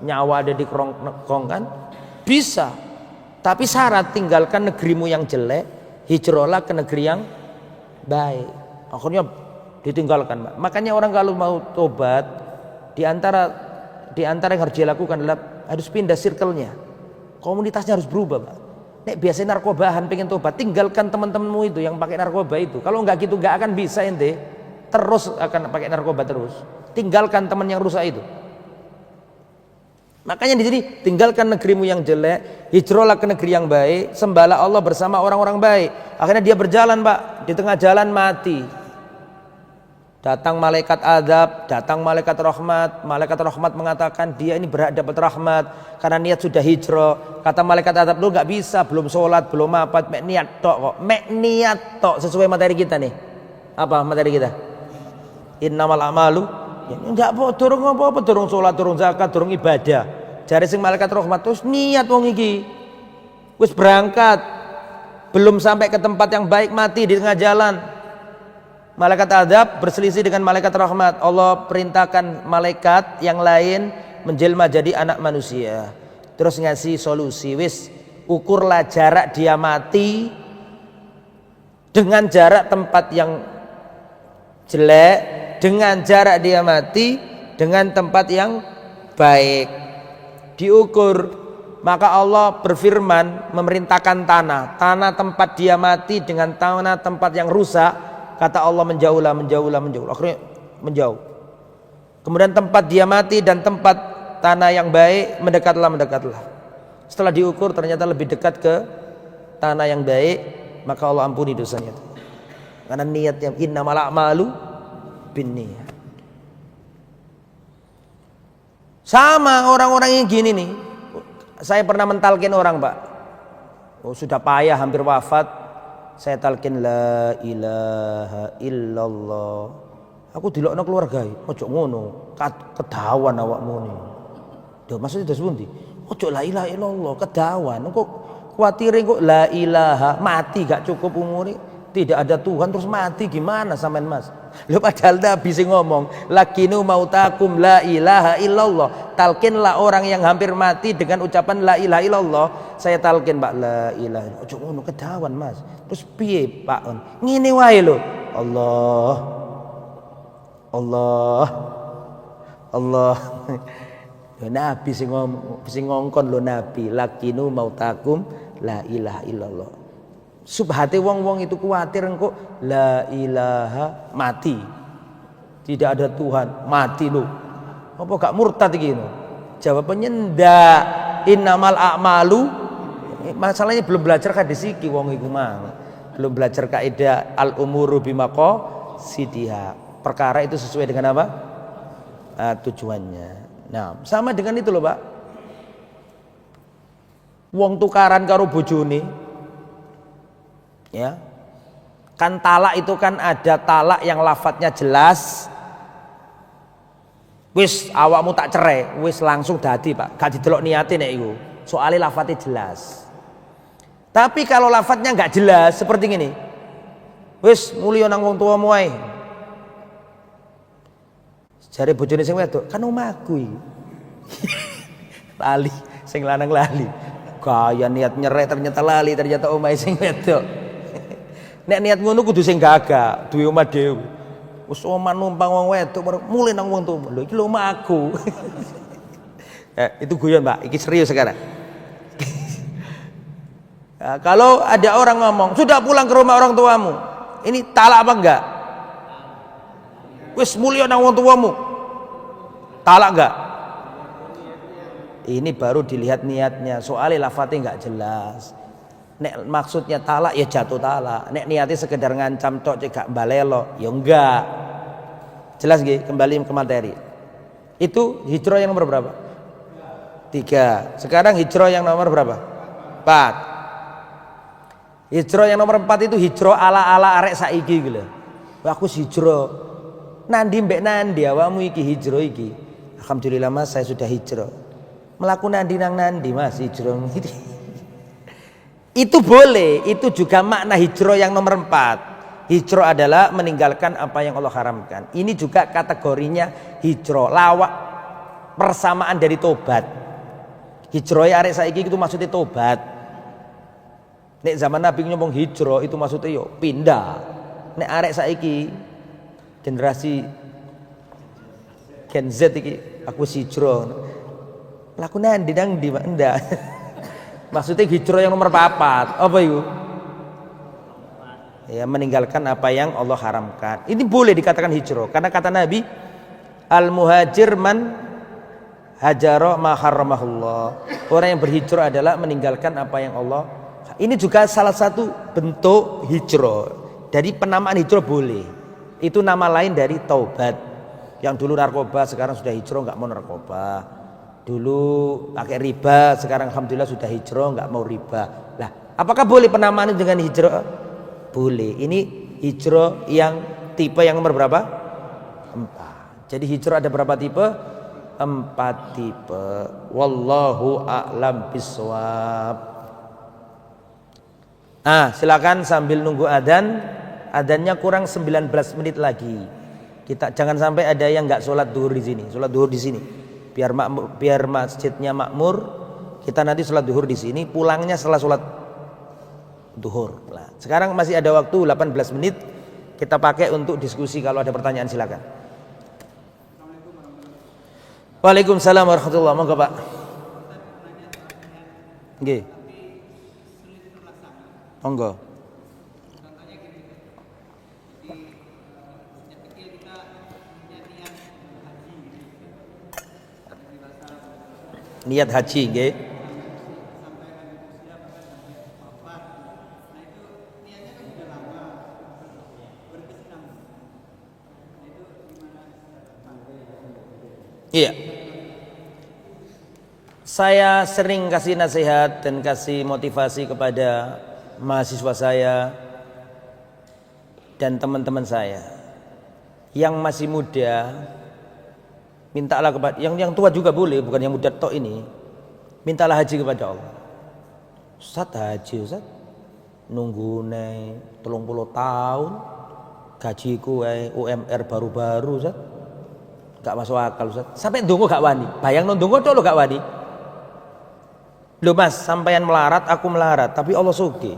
[SPEAKER 1] nyawa ada di kerongkongan, bisa. Tapi syarat tinggalkan negerimu yang jelek, hijrahlah ke negeri yang baik. Akhirnya ditinggalkan. Makanya orang kalau mau tobat, di antara yang harus dilakukan adalah harus pindah circle-nya. Komunitasnya harus berubah, Pak. Nek biasanya narkobahan pengen tobat, tinggalkan teman-temanmu itu yang pakai narkoba itu. Kalau enggak gitu enggak akan bisa ente. Terus akan pakai narkoba terus. Tinggalkan teman yang rusak itu. Makanya di sini tinggalkan negerimu yang jelek, hijrahlah ke negeri yang baik, sembahlah Allah bersama orang-orang baik. Akhirnya dia berjalan, Pak, di tengah jalan mati. Datang malaikat azab, datang malaikat rahmat. Malaikat rahmat mengatakan dia ini berhak dapat rahmat karena niat sudah hijrah. Kata malaikat azab, lu nggak bisa, belum sholat, belum apa, mek niat tok kok, mek niat tok. Sesuai materi kita nih. Apa materi kita? Innamal a'malu. Enggak durung apa-apa, durung sholat, durung zakat, durung ibadah. Jare sing malaikat rahmat terus niat wong iki. Wis berangkat, belum sampai ke tempat yang baik, mati di tengah jalan. Malaikat azab berselisih dengan malaikat rahmat. Allah perintahkan malaikat yang lain menjelma jadi anak manusia. Terus ngasih solusi, wis ukurlah jarak dia mati dengan jarak tempat yang jelek, dengan jarak dia mati dengan tempat yang baik. Diukur, maka Allah berfirman memerintahkan tanah tempat dia mati dengan tanah tempat yang rusak. Kata Allah menjauhlah. Akhirnya menjauh. Kemudian tempat dia mati dan tempat tanah yang baik mendekatlah. Setelah diukur ternyata lebih dekat ke tanah yang baik, maka Allah ampuni dosanya. Karena niatnya innamal a'malu binniyat. Sama orang-orang yang gini nih. Saya pernah mentalkin orang, Pak. sudah payah hampir wafat, saya talkin la ilaha illallah. Aku dilokno keluarga, ojo ngono, kedawan awakmu ni. Lho maksudnya sepundi? Ojo la ilaha illallah, kedawan. Kok kuatire kok la ilaha, mati gak cukup umure, tidak ada Tuhan terus mati gimana sampean Mas? Lho padahal Nabi sing ngomong, lakinu mautakum la ilaha illallah. Talkinlah orang yang hampir mati dengan ucapan la ilaha illallah. Saya talkin Pak la ilaha illallah. Ojo ngono kedawan Mas. Terus piye Pak? Ngene wae lho. Allah. Allah. Allah. Ya Nabi sing ngongkon lho Nabi, lakinu mautakum la ilaha illallah. Subhate wong-wong itu kuatir engko la ilaha mati. Tidak ada Tuhan, mati lu. Apa gak murtad iki no? Jawabannya ndak. Innamal a'malu. Masalahnya belum belajar hadis iki wong iku mang. Belum belajar kaidah al umuru bimaqasidiha. Perkara itu sesuai dengan apa? Tujuannya. Nah, sama dengan itu loh, Pak. Wong tukaran karo bojone. Ya. Kan talak itu kan ada talak yang lafadznya jelas. Wis awakmu tak cerai, wis langsung dadi, Pak. Gak didelok niate nek iku. Soale lafadznya jelas. Tapi kalau lafadznya nggak jelas seperti ini. Wis mulya nang wong tuamu ae. Jare bojone sing wedok, kan omahku iki. Lali, sing lanang lali. Gaya niat nyerai ternyata lali, ternyata omahe sing wedok. Nek niat ngono kudu sing gagah, duwe omah dhewe. Wis omah numpang wong wedok mulih nang wong tuwa. Lho iki lho omahku. Itu guyon, Pak. Iki serius sekarang. Nah, kalau ada orang ngomong, "Sudah pulang ke rumah orang tuamu." Ini talak apa enggak? Wis mulya nang wong tuamu. Talak enggak? Ini baru dilihat niatnya. Soalnya lafadznya enggak jelas. Nek maksudnya talak ya jatuh talak. Nek niatnya sekedar ngancam tok cek gak balelo, ya enggak. Jelas nggih? Kembali ke materi. Itu hijrah yang nomor berapa? 3. Sekarang hijrah yang nomor berapa? 4. Hijrah yang nomor 4 itu hijrah ala-ala arek saiki iki lho. Aku hijrah. Nandi mbek nandi awakmu iki hijrah iki. Alhamdulillah Mas, saya sudah hijrah. Melaku nandi nang nandi Mas hijrah. Itu boleh, itu juga makna hijrah yang nomor 4. Hijrah adalah meninggalkan apa yang Allah haramkan. Ini juga kategorinya hijrah, lawak persamaan dari tobat. Hijrah ya arek saiki itu maksudnya tobat. Nek zaman Nabi ngomong hijrah itu maksudnya yo pindah. Nek arek saiki generasi Gen Z iki aku hijrah. Laku nandi nang ndi Pak? Ndak. Maksudnya hijrah yang nomor 4. Apa itu? Ya meninggalkan apa yang Allah haramkan. Ini boleh dikatakan hijrah karena kata Nabi al-muhajir man hajara ma harramahullah. Orang yang berhijrah adalah meninggalkan apa yang Allah. Ini juga salah satu bentuk hijrah. Dari penamaan hijrah boleh. Itu nama lain dari taubat. Yang dulu narkoba sekarang sudah hijrah nggak mau narkoba. Dulu pakai riba, sekarang alhamdulillah sudah hijrah, nggak mau riba. Lah, apakah boleh penamaan dengan hijrah? Boleh. Ini hijrah yang tipe yang nomor berapa? 4. Jadi hijrah ada berapa tipe? 4 tipe. Wallahu a'lam bishawab. Silakan sambil nunggu adzan. Adzannya kurang 19 menit lagi. Kita jangan sampai ada yang nggak sholat duhur di sini. Sholat duhur di sini. Biar masjidnya makmur, kita nanti sholat duhur di sini, pulangnya setelah sholat duhur. Nah, sekarang masih ada waktu 18 menit, kita pakai untuk diskusi. Kalau ada pertanyaan silakan. Waalaikumsalam warahmatullahi wabarakatuh. Monggo Pak. Nggih. Monggo. Niat haji nggih. Iya. Saya sering kasih nasihat dan kasih motivasi kepada mahasiswa saya dan teman-teman saya yang masih muda. Mintalah kepada yang tua juga boleh, bukan yang muda tok ini. Mintalah haji kepada Allah. Ustaz haji, Ustaz nunggu nih 30 tahun gajiku UMR baru-baru, Ustaz. Gak masuk akal, Ustaz. Sampai ndonga gak wani. Bayang ndonga tok lho gak wani. Loh Mas, sampean melarat, aku melarat, tapi Allah sugih.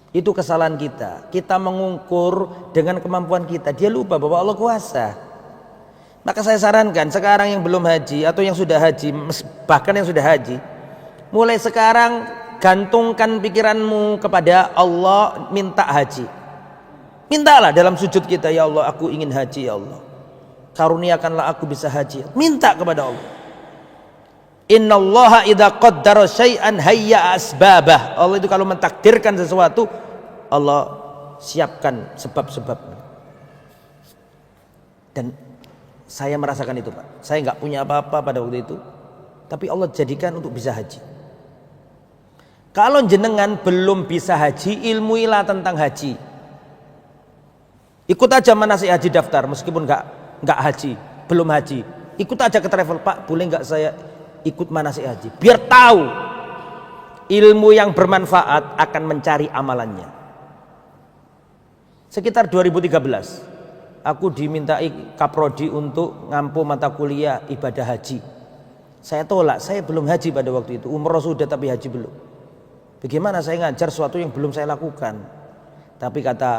[SPEAKER 1] Itu kesalahan kita. Kita mengukur dengan kemampuan kita. Dia lupa bahwa Allah kuasa. Maka saya sarankan sekarang yang belum haji atau yang sudah haji, bahkan yang sudah haji, mulai sekarang gantungkan pikiranmu kepada Allah, minta haji. Mintalah dalam sujud kita, ya Allah aku ingin haji ya Allah. Karuniakanlah aku bisa haji. Minta kepada Allah. Innallaha idza qaddara syai'an hayya asbabah. Allah itu kalau mentakdirkan sesuatu, Allah siapkan sebab-sebabnya. Dan saya merasakan itu, Pak. Saya nggak punya apa-apa pada waktu itu, tapi Allah jadikan untuk bisa haji. Kalau jenengan belum bisa haji, ilmuilah tentang haji. Ikut aja manasik haji daftar, meskipun nggak haji, belum haji. Ikut aja ke travel, Pak. Boleh nggak saya ikut manasik haji? Biar tahu ilmu yang bermanfaat akan mencari amalannya. Sekitar 2013, aku dimintai kaprodi untuk ngampu mata kuliah ibadah haji. Saya tolak, saya belum haji pada waktu itu. Umroh sudah tapi haji belum. Bagaimana saya ngajar sesuatu yang belum saya lakukan? Tapi kata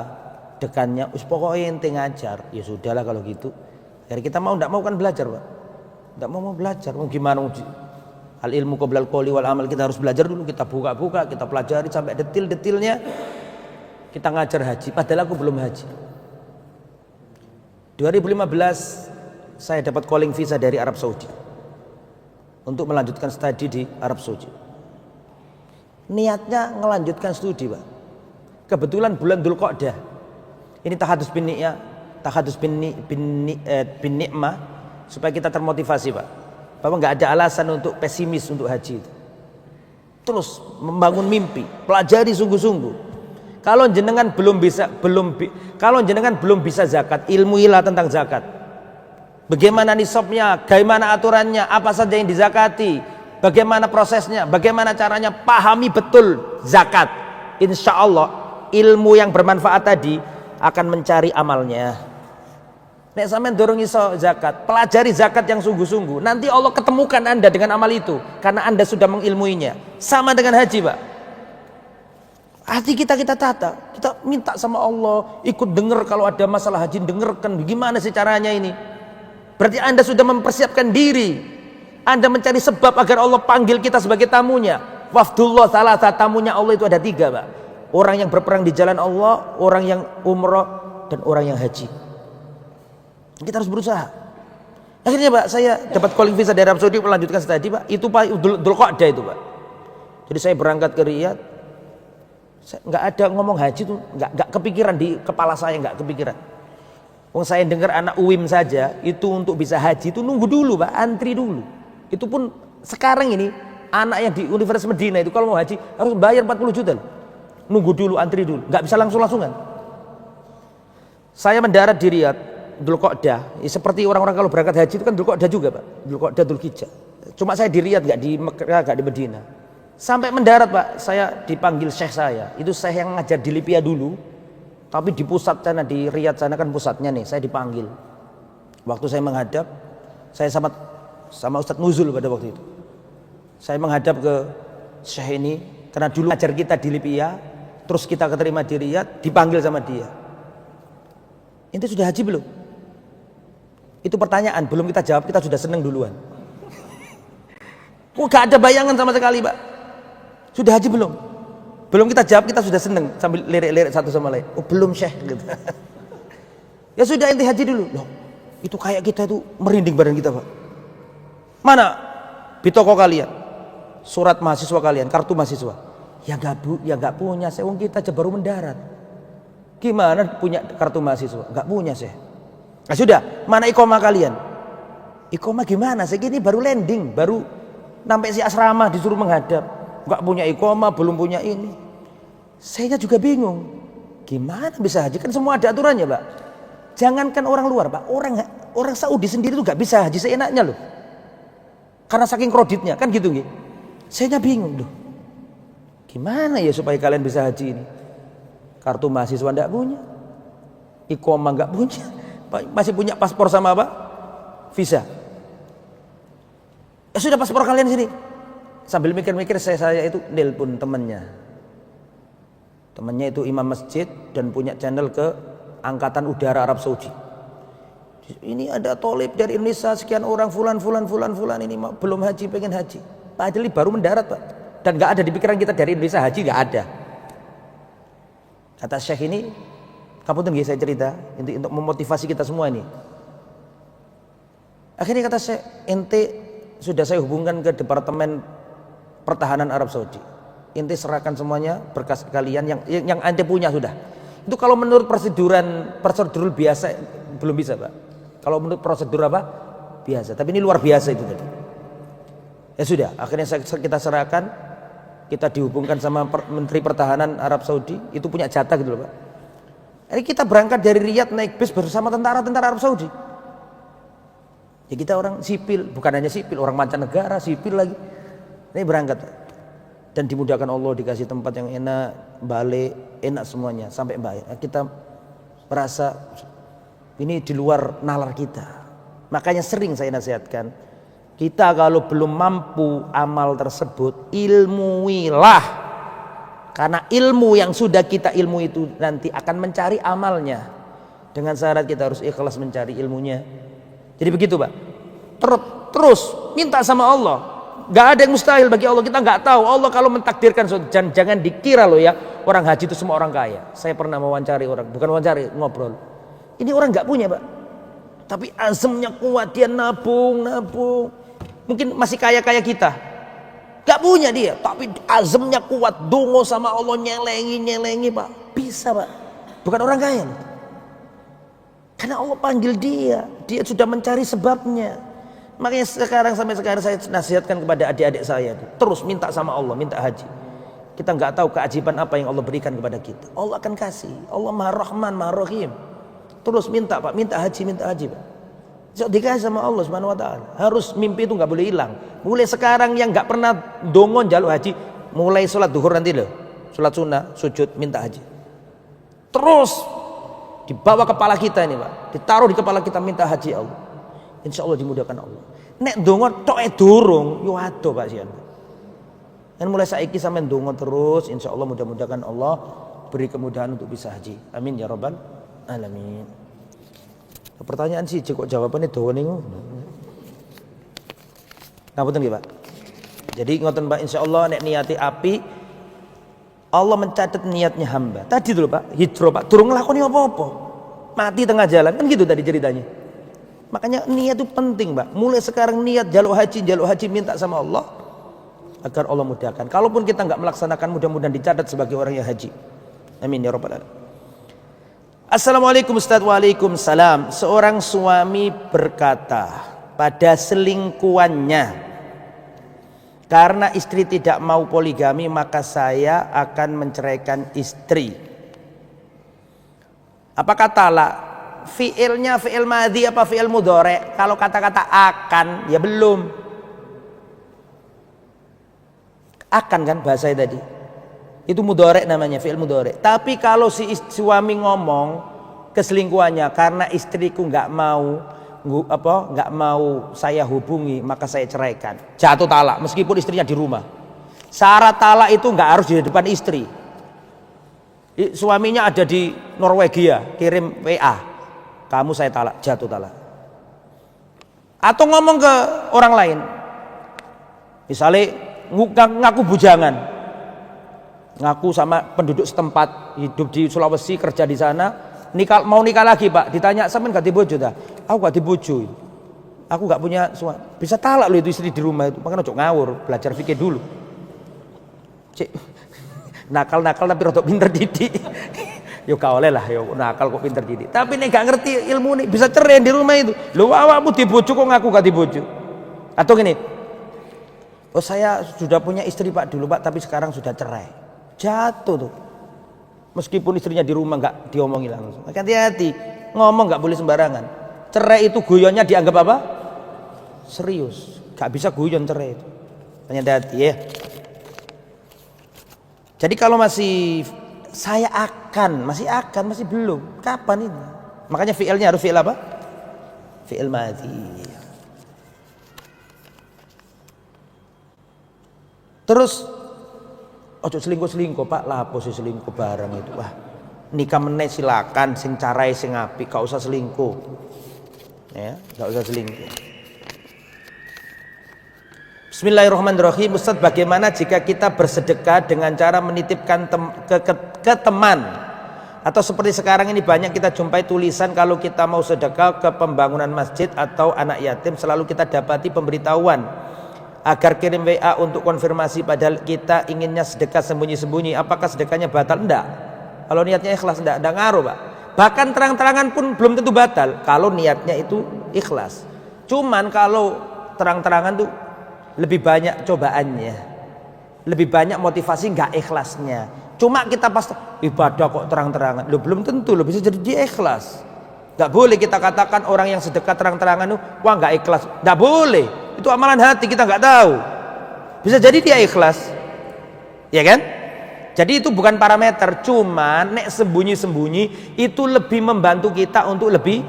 [SPEAKER 1] dekannya, pokoknya ente ngajar. Ya sudahlah kalau gitu. Jadi kita mau tidak mau kan belajar, Pak. Tidak mau belajar. Mau gimana? Al ilmu qoblal qouli wal amal, kita harus belajar dulu. Kita buka-buka, kita pelajari sampai detil-detilnya. Kita ngajar haji. Padahal aku belum haji. 2015 saya dapat calling visa dari Arab Saudi untuk melanjutkan studi di Arab Saudi. Niatnya melanjutkan studi, Pak. Kebetulan bulan Dzulqa'dah. Ini tahadus bin ni'mah, bin ni'mah, supaya kita termotivasi, Pak. Bahwa nggak ada alasan untuk pesimis untuk haji itu. Terus membangun mimpi, pelajari sungguh-sungguh. Kalau jenengan belum bisa zakat, ilmuilah tentang zakat. Bagaimana nisabnya, bagaimana aturannya, apa saja yang dizakati, bagaimana prosesnya, bagaimana caranya, pahami betul zakat. Insya Allah ilmu yang bermanfaat tadi akan mencari amalnya. Nek sampean dorong iso zakat, pelajari zakat yang sungguh-sungguh. Nanti Allah ketemukan Anda dengan amal itu karena Anda sudah mengilmuinya. Sama dengan haji, Pak. Hati kita tata, kita minta sama Allah, ikut dengar kalau ada masalah haji, dengarkan gimana sih caranya ini. Berarti Anda sudah mempersiapkan diri. Anda mencari sebab agar Allah panggil kita sebagai tamunya. Wafdullah, salah satu tamunya Allah itu ada 3, Pak. Orang yang berperang di jalan Allah, orang yang umroh, dan orang yang haji. Kita harus berusaha. Akhirnya, Pak, saya dapat calling visa dari Arab Saudi melanjutkan studi, Pak. Itu Pak Dzulqa'dah itu, Pak. Jadi saya berangkat ke Riyadh. Nggak ada ngomong haji tuh, nggak kepikiran di kepala saya, nggak kepikiran. Saya dengar anak UIM saja itu untuk bisa haji itu nunggu dulu, Pak, antri dulu. Itu pun sekarang ini anak yang di Universitas Medina itu kalau mau haji harus bayar 40 juta loh. Nunggu dulu, antri dulu, nggak bisa langsung-langsungan. Saya mendarat di Riyadh, Dzulqa'dah. Seperti orang-orang kalau berangkat haji itu kan Dzulqa'dah juga, Pak. Dzulqa'dah, Dzulhijjah. Cuma saya di Riyadh, nggak di Mekah, nggak di Medina. Sampai mendarat, Pak, saya dipanggil syekh saya. Itu syekh yang ngajar di Libya dulu, tapi di pusat sana, di Riyadh sana kan pusatnya nih. Saya dipanggil. Waktu saya menghadap, saya sama Ustadz Nuzul pada waktu itu. Saya menghadap ke syekh ini karena dulu ngajar kita di Libya, terus kita keterima di Riyadh, dipanggil sama dia. Ente sudah haji belum? Itu pertanyaan, belum kita jawab, kita sudah seneng duluan. Gak ada bayangan sama sekali, Pak. Sudah haji belum? Belum kita jawab, kita sudah seneng sambil lirik-lirik satu sama lain. Oh belum, Syekh, gitu. Ya sudah, ente haji dulu. Loh, itu kayak kita itu merinding badan kita, Pak. Mana bitoko kalian, surat mahasiswa kalian, kartu mahasiswa? Ya nggak punya, saya wong kita aja baru mendarat. Gimana punya kartu mahasiswa? Nggak punya, saya. Nah sudah, mana iqomah kalian? Iqomah gimana? Saya gini baru landing, baru Sampai si asrama disuruh menghadap, nggak punya iqamah, belum punya ini. Saya juga bingung, gimana bisa haji? Kan semua ada aturannya, Pak. Jangankan orang luar, Pak, orang Saudi sendiri tuh nggak bisa haji seenaknya loh. Karena saking kreditnya, kan gitu nggih. Saya bingung loh. Gimana ya supaya kalian bisa haji ini? Kartu mahasiswa nggak punya, iqamah nggak punya, masih punya paspor sama apa? Visa. Ya sudah, paspor kalian sini. Sambil mikir-mikir saya itu nelpon temannya. Temannya itu imam masjid dan punya channel ke Angkatan Udara Arab Saudi. Ini ada tolib dari Indonesia sekian orang, fulan ini belum haji, pengen haji. Pak Adli baru mendarat, Pak. Dan nggak ada di pikiran kita dari Indonesia haji, nggak ada. Kata Syekh ini, kamu tunggu saya cerita untuk memotivasi kita semua ini. Akhirnya kata Syekh, ente sudah saya hubungkan ke Departemen Pertahanan Arab Saudi. Ente serahkan semuanya berkas kalian yang ente punya sudah. Itu kalau menurut prosedur biasa belum bisa, Pak. Kalau menurut prosedur apa? Biasa. Tapi ini luar biasa itu tadi. Ya sudah, akhirnya kita serahkan, kita dihubungkan sama Menteri Pertahanan Arab Saudi, itu punya jatah gitu loh, Pak. Jadi kita berangkat dari Riyadh naik bis bersama tentara-tentara Arab Saudi. Ya kita orang sipil, bukan hanya sipil, orang mancanegara, sipil lagi. Ini berangkat, Pak. Dan dimudahkan Allah, dikasih tempat yang enak, balik enak semuanya sampai baik. Kita merasa ini di luar nalar kita. Makanya sering saya nasihatkan, kita kalau belum mampu amal tersebut, ilmuilah. Karena ilmu yang sudah kita ilmu itu nanti akan mencari amalnya. Dengan syarat kita harus ikhlas mencari ilmunya. Jadi begitu, Pak. Terus minta sama Allah. Gak ada yang mustahil bagi Allah. Kita nggak tahu Allah kalau mentakdirkan. Jangan dikira loh ya, orang haji itu semua orang kaya. Saya pernah mewawancari orang, bukan wawancari, ngobrol. Ini orang nggak punya, Pak, tapi azamnya kuat, dia nabung. Mungkin masih kaya kita. Gak punya dia, tapi azamnya kuat, dongo sama Allah, nyelengi, Pak. Bisa, Pak. Bukan orang kaya. Karena Allah panggil dia sudah mencari sebabnya. Makanya sampai sekarang saya nasihatkan kepada adik-adik saya, terus minta sama Allah, minta haji. Kita nggak tahu keajaiban apa yang Allah berikan kepada kita. Allah akan kasih. Allah Maha Rahman, Maha Rahim. Terus minta, Pak, minta haji, Pak. So, dikasih sama Allah Subhanahu wa taala. Harus mimpi itu nggak boleh hilang. Mulai sekarang yang nggak pernah dongon jaluk haji, mulai sholat duhur nanti loh, sholat sunnah, sujud, minta haji. Terus dibawa kepala kita ini, Pak, ditaruh di kepala kita, minta haji Allah. Insya Allah dimudahkan Allah. Nek dongon tok durung, yo ado, Pak sian. Dan mulai saiki sampean dongo terus, insya Allah mudah-mudahan Allah beri kemudahan untuk bisa haji. Amin ya rabbal alamin. Pertanyaan sih, kok jawabannya dawa nih. Ngapunten nggih, Pak. Jadi ngoten, Pak, insya Allah nek niati api, Allah mencatat niatnya hamba. Tadi dulu, Pak, hijrah, Pak, durung nglakoni apa-apa. Mati tengah jalan, kan gitu tadi ceritanya. Makanya niat itu penting, Pak. Mulai sekarang niat jaluk haji, minta sama Allah agar Allah mudahkan. Kalaupun kita nggak melaksanakan, mudah-mudahan dicatat sebagai orang yang haji. Amin ya rabbal alamin. Assalamualaikum Ustaz. Waalaikumsalam. Seorang suami berkata pada selingkuhannya, karena istri tidak mau poligami, maka saya akan menceraikan istri. Apakah talak? Fi'ilnya fi'il madhi apa fi'il mudhari'? Kalau kata-kata akan, ya belum. Akan kan bahasanya tadi. Itu mudhari' namanya, fi'il mudhari'. Tapi kalau si suami ngomong keselingkuhannya, karena istriku nggak mau saya hubungi, maka saya ceraikan. Jatuh talak meskipun istrinya di rumah. Syarat talak itu nggak harus di depan istri. Suaminya ada di Norwegia, kirim WA. Kamu saya talak, jatuh talak. Atau ngomong ke orang lain, misalnya ngaku bujangan, ngaku sama penduduk setempat, hidup di Sulawesi, kerja di sana, mau nikah lagi, Pak. Ditanya, sampean gak dibojo dah? Aku gak dibojo, aku gak punya suami. Bisa talak loh itu istri di rumah itu. Makanya ojo ngawur, belajar fikih dulu. Cik, nakal tapi rotok pinter didik. Yo gak oleh lah, yo nakal kok pinter didik. Tapi nek gak ngerti ilmu nih, bisa cerai di rumah itu. Lho awakmu dibojo kok ngaku gak dibojo. Atau gini, Oh saya sudah punya istri Pak dulu Pak, tapi sekarang sudah cerai. Jatuh tuh. Meskipun istrinya di rumah nggak diomongi langsung. Hati-hati, ngomong nggak boleh sembarangan. Cerai itu guyonnya dianggap apa? Serius. Nggak bisa guyon cerai itu. Hati-hati ya. Jadi kalau masih masih belum. Kapan ini? Makanya fi'ilnya harus fi'il apa? Fi'il madhi. Terus ojo selingkuh Pak, lapo sih selingkuh bareng itu. Wah, nikah meneh silakan, sing carai sing apik, gak usah selingkuh. Ya, gak usah selingkuh. Bismillahirrahmanirrahim. Ustaz, bagaimana jika kita bersedekah dengan cara menitipkan ke teman? Atau seperti sekarang ini banyak kita jumpai tulisan kalau kita mau sedekah ke pembangunan masjid atau anak yatim, selalu kita dapati pemberitahuan agar kirim WA untuk konfirmasi, padahal kita inginnya sedekah sembunyi-sembunyi. Apakah sedekahnya batal? Enggak. Kalau niatnya ikhlas enggak ngaruh Pak. Bahkan terang-terangan pun belum tentu batal kalau niatnya itu ikhlas. Cuman kalau terang-terangan tuh lebih banyak cobaannya, lebih banyak motivasi nggak ikhlasnya. Cuma kita pas ibadah kok terang-terangan, lo belum tentu lo bisa jadi dia ikhlas. Nggak boleh kita katakan orang yang sedekah terang-terangan tuh wah nggak ikhlas, nggak boleh. Itu amalan hati, kita nggak tahu. Bisa jadi dia ikhlas, ya kan? Jadi itu bukan parameter. Cuman nek sembunyi-sembunyi itu lebih membantu kita untuk lebih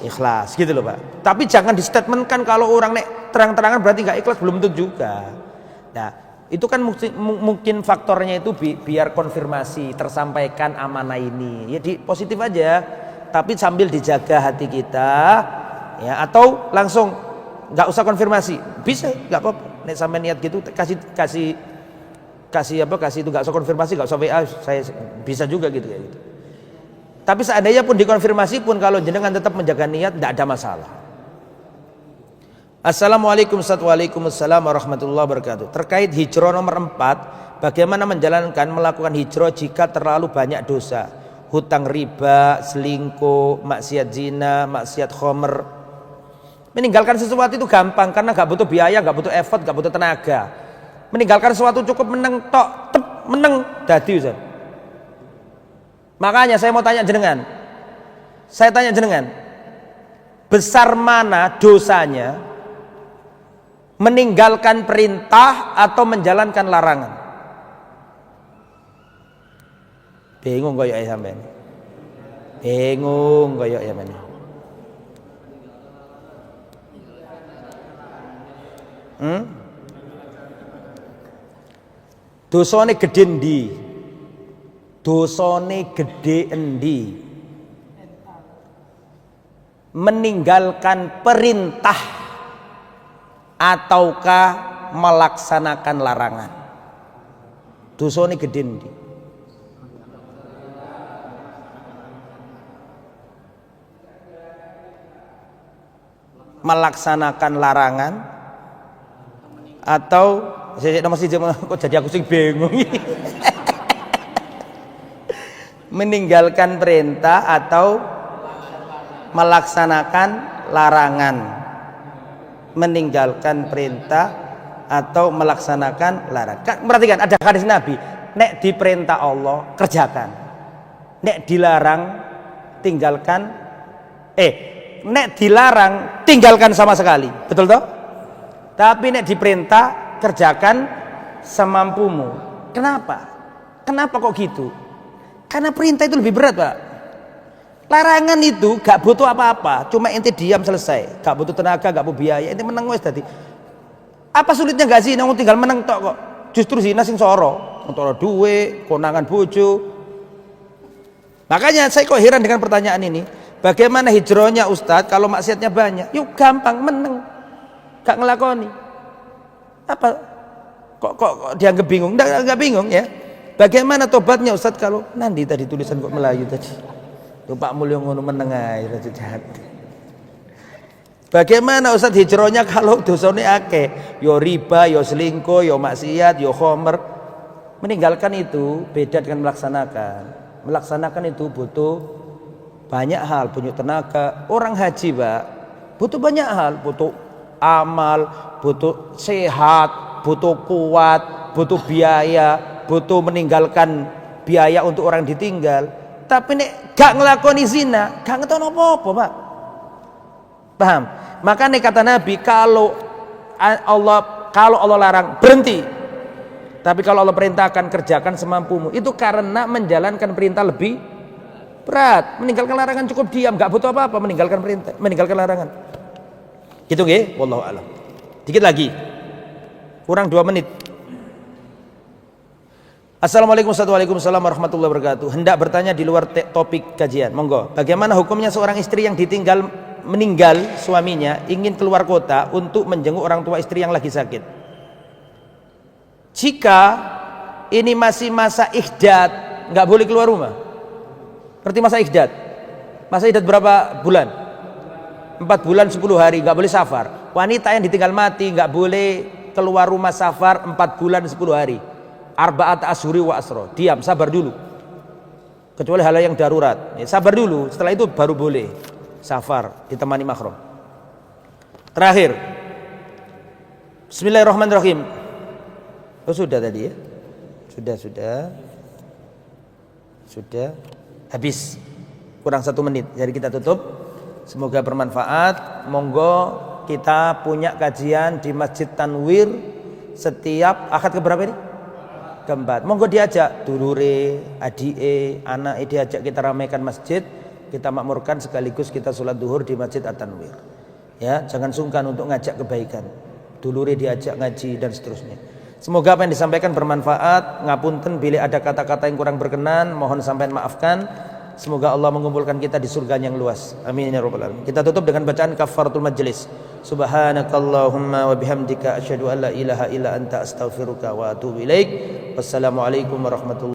[SPEAKER 1] ikhlas, gitu loh Pak. Tapi jangan distatementkan kalau orang nek terang-terangan berarti nggak ikhlas, belum tentu juga. Nah, itu kan mungkin faktornya itu biar konfirmasi tersampaikan amanah ini. Ya positif aja, tapi sambil dijaga hati kita, ya. Atau langsung nggak usah konfirmasi, bisa nggak apa-apa. Nek sampai niat gitu kasih itu nggak usah konfirmasi, nggak usah WA, saya bisa juga gitu ya gitu. Tapi seandainya pun dikonfirmasi pun kalau jenengan tetap menjaga niat tidak ada masalah. Assalamualaikum Waalaikumsalam warahmatullahi wabarakatuh. Terkait hijrah nomor 4, bagaimana melakukan hijrah jika terlalu banyak dosa? Hutang riba, selingkuh, maksiat zina, maksiat khomer. Meninggalkan sesuatu itu gampang karena gak butuh biaya, gak butuh effort, gak butuh tenaga. Meninggalkan sesuatu cukup meneng tok, meneng dadi Ustaz. Makanya saya mau tanya jenengan. Besar mana dosanya meninggalkan perintah atau menjalankan larangan? Bingung koyo ya sampean. Bingung koyo ya sampean. Dosane gedhe ndi? Dosane gede endi? Meninggalkan perintah ataukah melaksanakan larangan? Dosane gede endi? Melaksanakan larangan atau saya masih kok jadi aku sing bingung. Meninggalkan perintah atau melaksanakan larangan? Meninggalkan perintah atau melaksanakan larangan. Perhatikan, ada hadis Nabi, nek diperintah Allah kerjakan, nek dilarang tinggalkan, nek dilarang tinggalkan sama sekali, betul toh? Tapi nek diperintah kerjakan semampumu. Kenapa kok gitu? Karena perintah itu lebih berat Pak. Larangan itu gak butuh apa-apa, cuma ente diam selesai, gak butuh tenaga, gak butuh biaya, ente meneng wes tadi. Apa sulitnya gak sih? Nang tinggal meneng tok kok. Justru zina sing soro, antara duwe, konangan bojo. Makanya saya kok heran dengan pertanyaan ini. Bagaimana hijrahnya Ustadz kalau maksiatnya banyak? Yuk gampang, meneng, gak ngelakoni. Apa? Kok dianggap bingung? Enggak bingung ya. Bagaimana tobatnya Ustadz kalau nanti tadi tulisan kok Melayu tadi? Tuh Pak Mulyo ngono menengai rada jahat. Bagaimana Ustadz hijrahnya kalau dosane akeh? Yo riba, yo selingkuh, yo maksiat, yo khomer. Meninggalkan itu beda dengan melaksanakan. Melaksanakan itu butuh banyak hal, punya tenaga. Orang haji Pak butuh banyak hal, butuh amal, butuh sehat, butuh kuat, butuh biaya, butuh meninggalkan biaya untuk orang ditinggal. Tapi nek gak ngelakoni zina, gak ngetokno apa-apa, Pak. Paham? Makanya kata Nabi, kalau Allah larang, berhenti. Tapi kalau Allah perintahkan, kerjakan semampumu. Itu karena menjalankan perintah lebih berat. Meninggalkan larangan cukup diam, gak butuh apa-apa meninggalkan perintah, meninggalkan larangan. Gitu nggih? Wallahu a'lam. Dikit lagi. Kurang 2 menit. Assalamualaikum warahmatullahi wabarakatuh. Hendak bertanya di luar topik kajian. Monggo. Bagaimana hukumnya seorang istri yang meninggal suaminya ingin keluar kota untuk menjenguk orang tua istri yang lagi sakit? Jika ini masih masa ihdad, nggak boleh keluar rumah. Berarti masa ihdad. Masa ihdad berapa bulan? 4 bulan 10 hari, nggak boleh safar. Wanita yang ditinggal mati nggak boleh keluar rumah safar 4 bulan 10 hari. Arba'at ashuri wa asro. Diam, sabar dulu. Kecuali hal yang darurat. Ya, sabar dulu. Setelah itu baru boleh safar ditemani mahram. Terakhir. Bismillahirrahmanirrahim. Oh sudah tadi ya? Sudah habis. Kurang 1 menit. Jadi kita tutup. Semoga bermanfaat. Monggo kita punya kajian di Masjid Tanwir setiap akad keberapa ini? Keempat. Monggo diajak dulure, adike, anake diajak kita ramaikan masjid, kita makmurkan sekaligus kita sholat duhur di Masjid At-Tanwir. Ya, jangan sungkan untuk ngajak kebaikan. Dulure diajak ngaji dan seterusnya. Semoga apa yang disampaikan bermanfaat. Ngapunten bila ada kata-kata yang kurang berkenan, mohon sampean maafkan. Semoga Allah mengumpulkan kita di surga yang luas. Amin ya rabbal alamin. Kita tutup dengan bacaan kafaratul majlis. Subhanakallahumma wa bihamdika asyhadu an la ilaha illa anta astaghfiruka wa atubu ilaik. Wassalamualaikum warahmatullahi